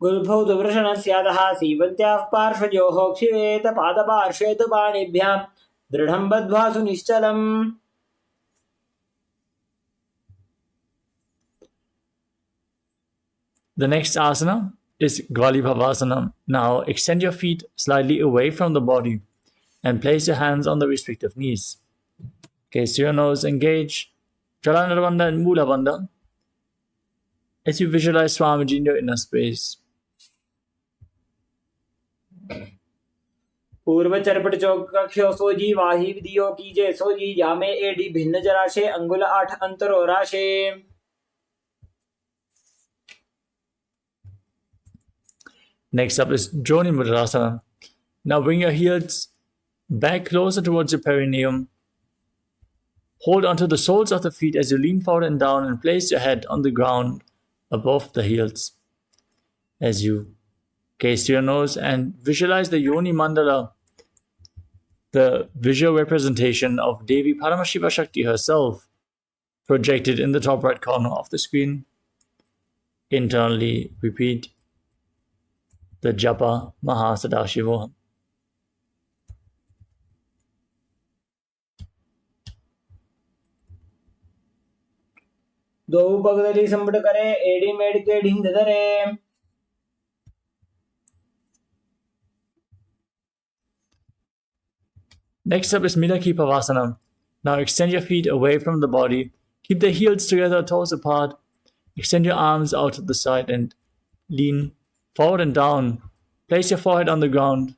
गुरुभौतवृषणस्यादः सीवन्त्याः पार्श्वयोः क्षिवेत पादपार्श्वे तु पाणिभ्यां दृढं बद्ध्वा सुनिश्चलम्. The next asana is Gvalibhavasana. Now extend your feet slightly away from the body and place your hands on the respective knees. Gaze to your nose, engage Jalandhara Bandha and Mula Bandha as you visualize Swamiji in your inner space. पूर्वचरपट चौकख्यो sooji वाही विधियो कीजे सोजी यामे AD भिन्न जराशे अंगुल 8 अंतरो राशे. Next up is Joni Mudrasana. Now bring your heels back closer towards your perineum. Hold onto the soles of the feet as you lean forward and down and place your head on the ground above the heels. As you gaze to your nose and visualize the Yoni Mandala, the visual representation of Devi Paramashiva Shakti herself, projected in the top right corner of the screen. Internally repeat the Japa Mahasadashivoham. दो पगदली संबड़ करे AD made के ढिंग धरे. Next up is Milaki Pavasana. Now extend your feet away from the body. Keep the heels together, toes apart. Extend your arms out to the side and lean forward and down. Place your forehead on the ground,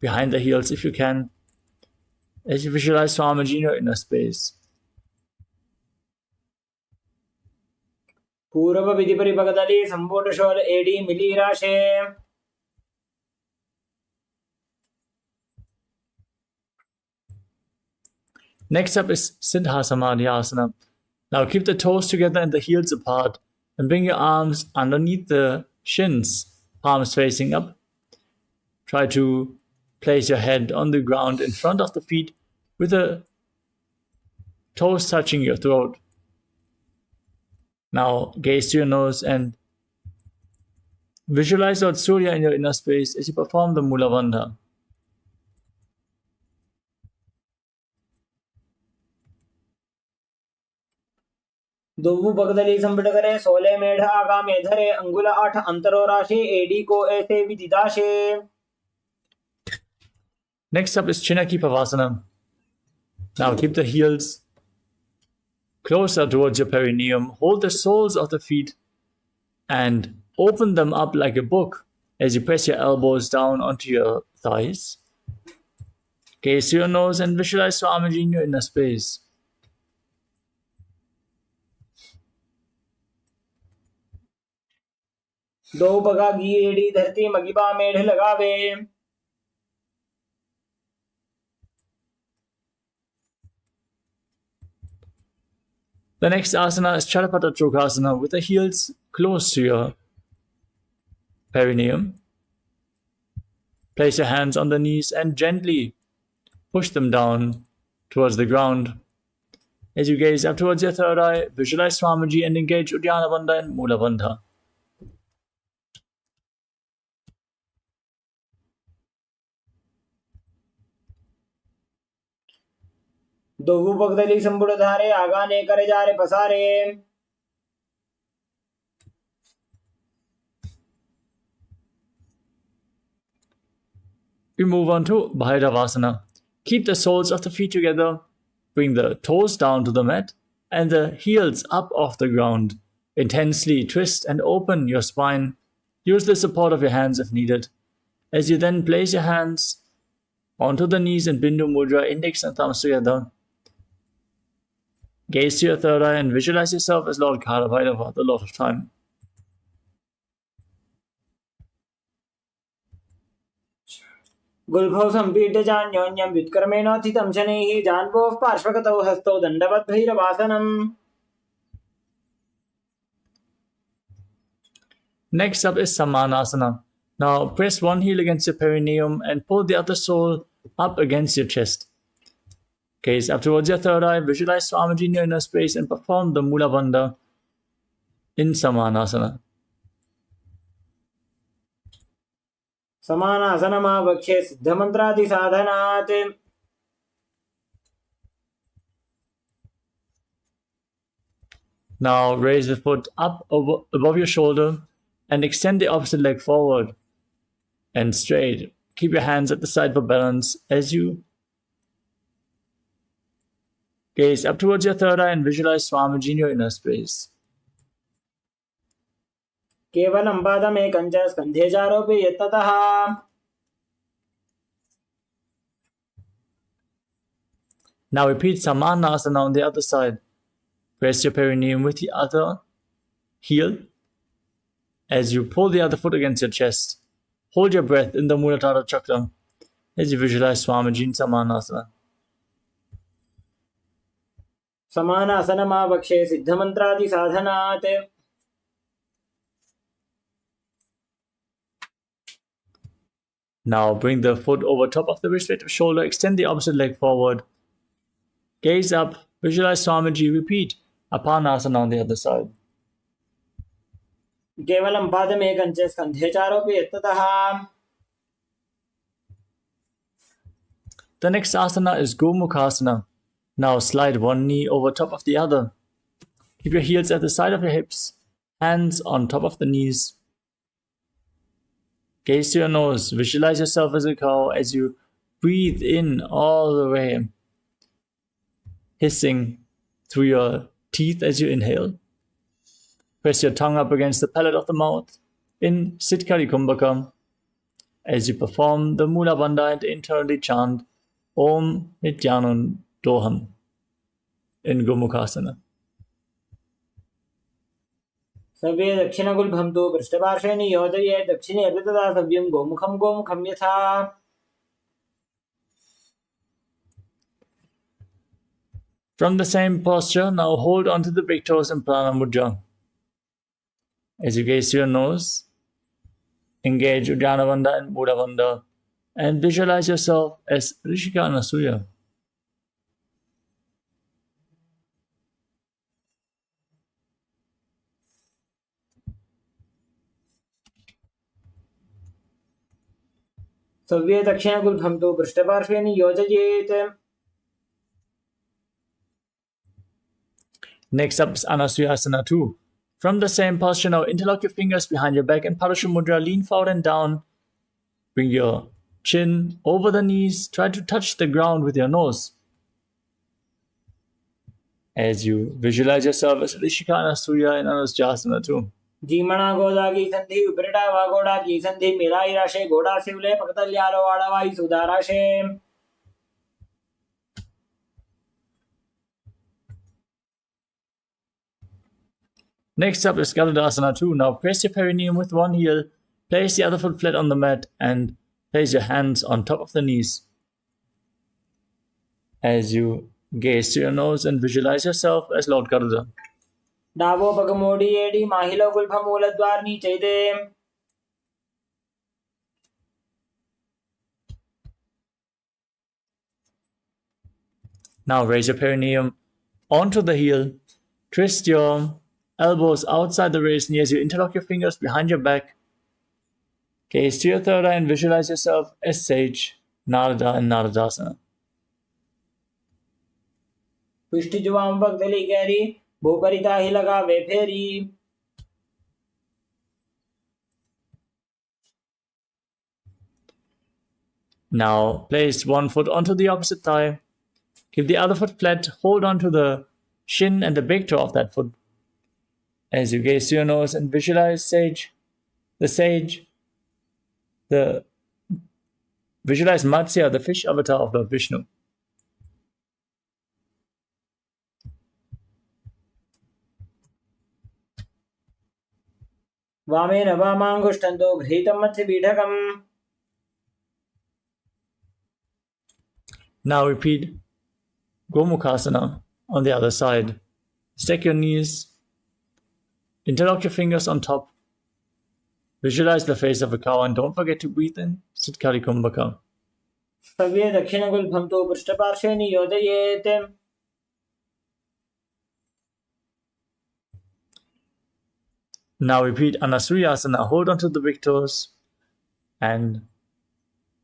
behind the heels if you can, as you visualize Swamiji in your inner space. पूर्व विधि परिपगदली संबोट शोल एडी मिली राशे. Next up is Siddha Samadhi Asana. Now keep the toes together and the heels apart and bring your arms underneath the shins, palms facing up. Try to place your head on the ground in front of the feet with the toes touching your throat. Now gaze to your nose and visualize Lord Surya in your inner space as you perform the Mula Bandha. दोवु पगदली संबड़ करे 16 मेढ़ आगा में धरे अंगुल 8 अंतरो राशि AD को ऐसे विदिदाशे. Next up is Chinaki Pavasana. Now keep the heels closer towards your perineum. Hold the soles of the feet and open them up like a book as you press your elbows down onto your thighs. Gaze to your nose and visualize Swamiji in your inner space. दो पगा घी AD धरती मगिबा मेढ़ लगावे. The next asana is Charapata Chokasana with the heels close to your perineum. Place your hands on the knees and gently push them down towards the ground. As you gaze up towards your third eye, visualize Swamiji and engage Uddiyana Bandha and Mula Bandha. दोवु पगदली संबुड़ धारे आगा ने करे जा रे पसारे. We move on to Bhairavasana. Keep the soles of the feet together, bring the toes down to the mat and the heels up off the ground. Intensely twist and open your spine. Use the support of your hands if needed. As you then place your hands onto the knees in Bindu Mudra, index and thumbs together. Gaze to your third eye and visualize yourself as Lord Kalabhairava, the Lord of Time. गुल्भौ संपीड्य जान्योन्यं व्युत्कर्मेणोत्थितं शनैः जान्वोः पार्श्वगतौ हस्तौ दण्डवद्भैरवासनम्. Next up is Samanasana. Now press one heel against your perineum and pull the other sole up against your chest. Gaze up towards your third eye, visualize Swamiji in your inner space and perform the Mula Bandha in Samanasana. समानासनमावक्ष्ये सिद्धमन्त्रादि साधनात्. Now raise the foot up above your shoulder and extend the opposite leg forward and straight. Keep your hands at the side for balance as you gaze up towards your third eye and visualize Swamiji in your inner space. केवलं पादमेकं च स्कन्धे चारोपि यत्ततः. Now repeat Samanasana on the other side. Press your perineum with the other heel as you pull the other foot against your chest. Hold your breath in the Muladhara Chakra as you visualize Swamiji in Samanasana. समानासनमावक्षे सिद्धमन्त्रादिसाधनात् Now bring the foot over top of the respective shoulder, extend the opposite leg forward, gaze up, visualize Swamiji, repeat Apanasana on the other side. केवलं पादमेकं च स्कन्धे चारोपि यत्ततः. The next asana is Gomukhasana. Now slide one knee over top of the other. Keep your heels at the side of your hips, hands on top of the knees. Gaze to your nose, visualize yourself as a cow as you breathe in all the way, hissing through your teeth as you inhale. Press your tongue up against the palate of the mouth in Sitkari Kumbhaka as you perform the Mula Bandha and internally chant Om Nithyananda Doham in Gomukhasana. सर्वे दक्षिणगुल्भं तु पृष्ठपार्श्वे नियोजये दक्षिणे अपि तथा सव्यं गोमुखं गोमुखं यथा. From the same posture, now hold onto the big toes in Prana Mudra. As you gaze to your nose, engage Uddiyana Bandha and Mula Bandha and visualize yourself as Rishika Anasuya. सर्वे दक्षिणगुल्भं तु पृष्ठपार्श्वे नियोजयेत्. Next up is Anasuyasana 2. From the same posture, now interlock your fingers behind your back in Parashakti Mudra, lean forward and down. Bring your chin over the knees, try to touch the ground with your nose. As you visualize yourself as Rishika Anasuya in Anasuyasana 2. जीमणा गोदा की संधि उपरिटा वागोड़ा की संधि मिलाई राशे गोड़ा शिवले पकतल्यालो वाड़ावाई सुधाराशे. Next up is Garudasana 2. Now press your perineum with one heel, place the other foot flat on the mat, and place your hands on top of the knees. As you gaze to your nose and visualize yourself as Lord Garuda. डावो पगमोडी एडी माहिलो गुल्भ मूलद्वार नीचे दे. Now raise your perineum onto the heel, twist your elbows outside the raised knee as you interlock your fingers behind your back. Gaze to your third eye and visualize yourself as Sage, Narada and Naradasana. पुष्टि जुवाम पगदली गहरी भूपरिता ही लगा वे फेरी. Now place one foot onto the opposite thigh. Keep the other foot flat. Hold on to the shin and the big toe of that foot. As you gaze to your nose and visualize Sage, visualize Matsya, the fish avatar of Lord Vishnu. वामेन वामांगुष्ठन्तो घृतं मत्स्य बीढकम्. Now repeat Gomukhasana on the other side. Stack your knees. Interlock your fingers on top. Visualize the face of a cow and don't forget to breathe in Sitkari Kumbhaka. सर्वे दक्षिणगुल्भं तु पृष्ठपार्श्वे नियोजयेत्. Now repeat Anasuyasana. Hold on to the big toes and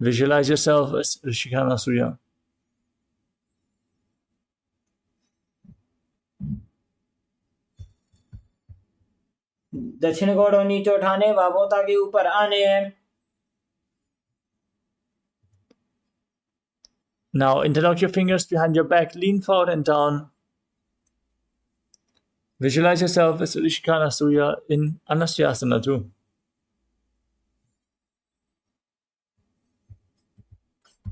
visualize yourself as Rishika Anasuya. दक्षिण गोड़ नीचे उठाने वाबोता के ऊपर आने. Now interlock your fingers behind your back, lean forward and down. Visualize yourself as Rishika Anasuya in Anasuyasana 2.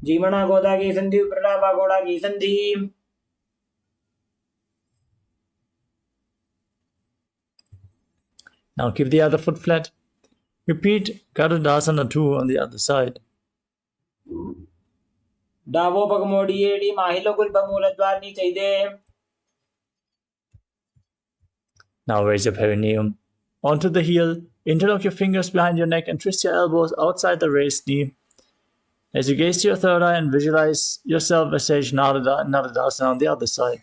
जीवना गोदा की संधि उपरिटा वागोड़ा की संधि. Now keep the other foot flat. Repeat Garudasana 2 on the other side. डावो पगमोडी एडी माहिलो गुल्भ मूलद्वार नीचे दे. Now raise your perineum onto the heel, interlock your fingers behind your neck and twist your elbows outside the raised knee. As you gaze to your third eye and visualize yourself as Sage Narada and Naradasana on the other side.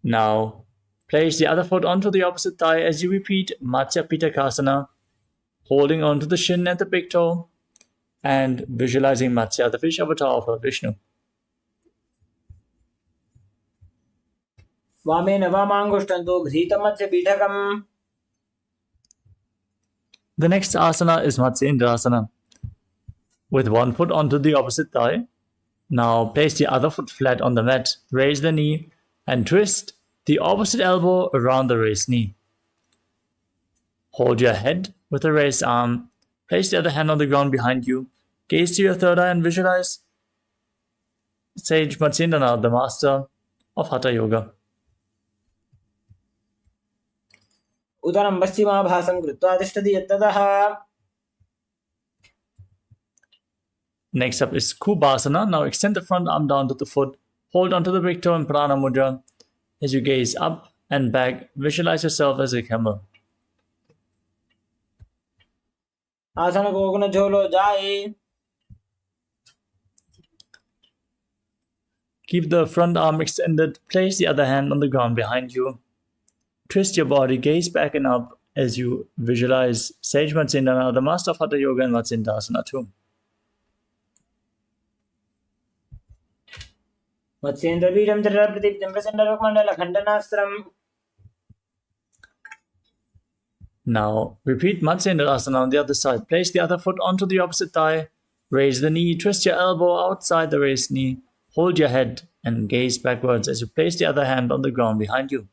Now, place the other foot onto the opposite thigh as you repeat Matsya Pitakasana, holding onto the shin and the big toe, and visualizing Matsya, the fish avatar of Lord Vishnu. The next asana is Matsyendrasana, with one foot onto the opposite thigh. Now place the other foot flat on the mat, raise the knee, and twist the opposite elbow around the raised knee. Hold your head with the raised arm, place the other hand on the ground behind you, gaze to your third eye and visualize Sage Matsyendranath, the master of Hatha Yoga. Udaram Paschimabhasam Krutva Tishtati Yattadaha. Next up is Kubhasana. Now extend the front arm down to the foot. Hold onto the big toe in Prana Mudra. As you gaze up and back, visualize yourself as a camel. Asana Goguna Jolo Jai. Keep the front arm extended. Place the other hand on the ground behind you. Twist your body, gaze back and up as you visualize Sage Matsyendranath, the master of Hatha Yoga and Matsyendrasana too. Matsyendravijam Jarapradiptam Prasandarakmandala Khandanastram. Now repeat Matsyendrasana on the other side. Place the other foot onto the opposite thigh. Raise the knee, twist your elbow outside the raised knee. Hold your head and gaze backwards as you place the other hand on the ground behind you.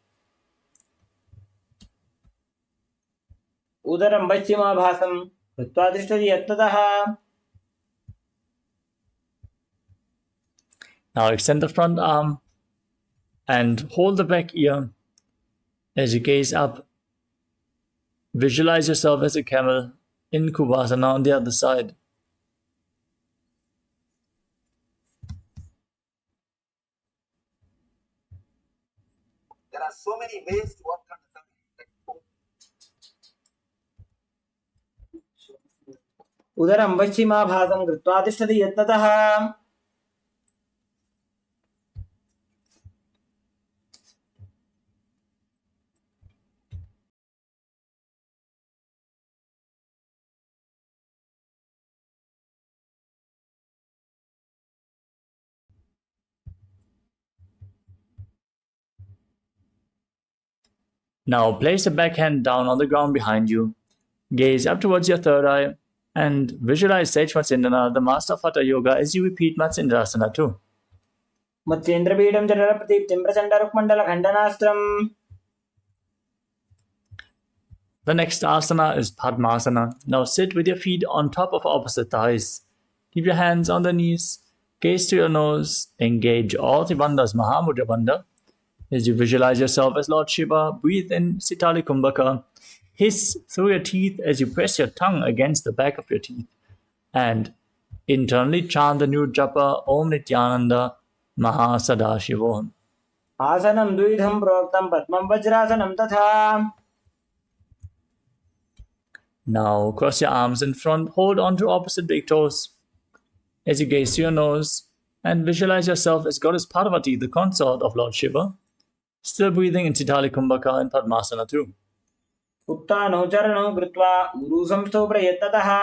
Udaram Paschimabhasam Krutva Tishtati Yattadaha. Now extend the front arm and hold the back ear as you gaze up. Visualize yourself as a camel in Kubhasana on the other side. There are so many ways to work on the Udaram Paschimabhasam Krutva Tishtati Yattadaha. Now place the back hand down on the ground behind you. Gaze up towards your third eye and visualize Sage Matsyendranath, the master of Hatha Yoga, as you repeat Matsyendrasana too. Matsyendravijam Jarapradiptam Prasandarakmandala Khandanastram. The next asana is Padmasana. Now sit with your feet on top of opposite thighs. Keep your hands on the knees. Gaze to your nose. Engage all the bandhas, Mahamudra Bandha. As you visualize yourself as Lord Shiva, breathe in Sitali Kumbhaka. Hiss through your teeth as you press your tongue against the back of your teeth. And internally chant the new japa Om Nithyananda Maha Sadashivoham. Asanam Duidham Proktam Padmam Vajrasanam Tatha. Now cross your arms in front, hold on to opposite big toes. As you gaze to your nose and visualize yourself as Goddess Parvati, the consort of Lord Shiva. Still breathing in Sitali Kumbhaka and Padmasana too. Uttano Charano Krutva Guru Samstho Prayattataha.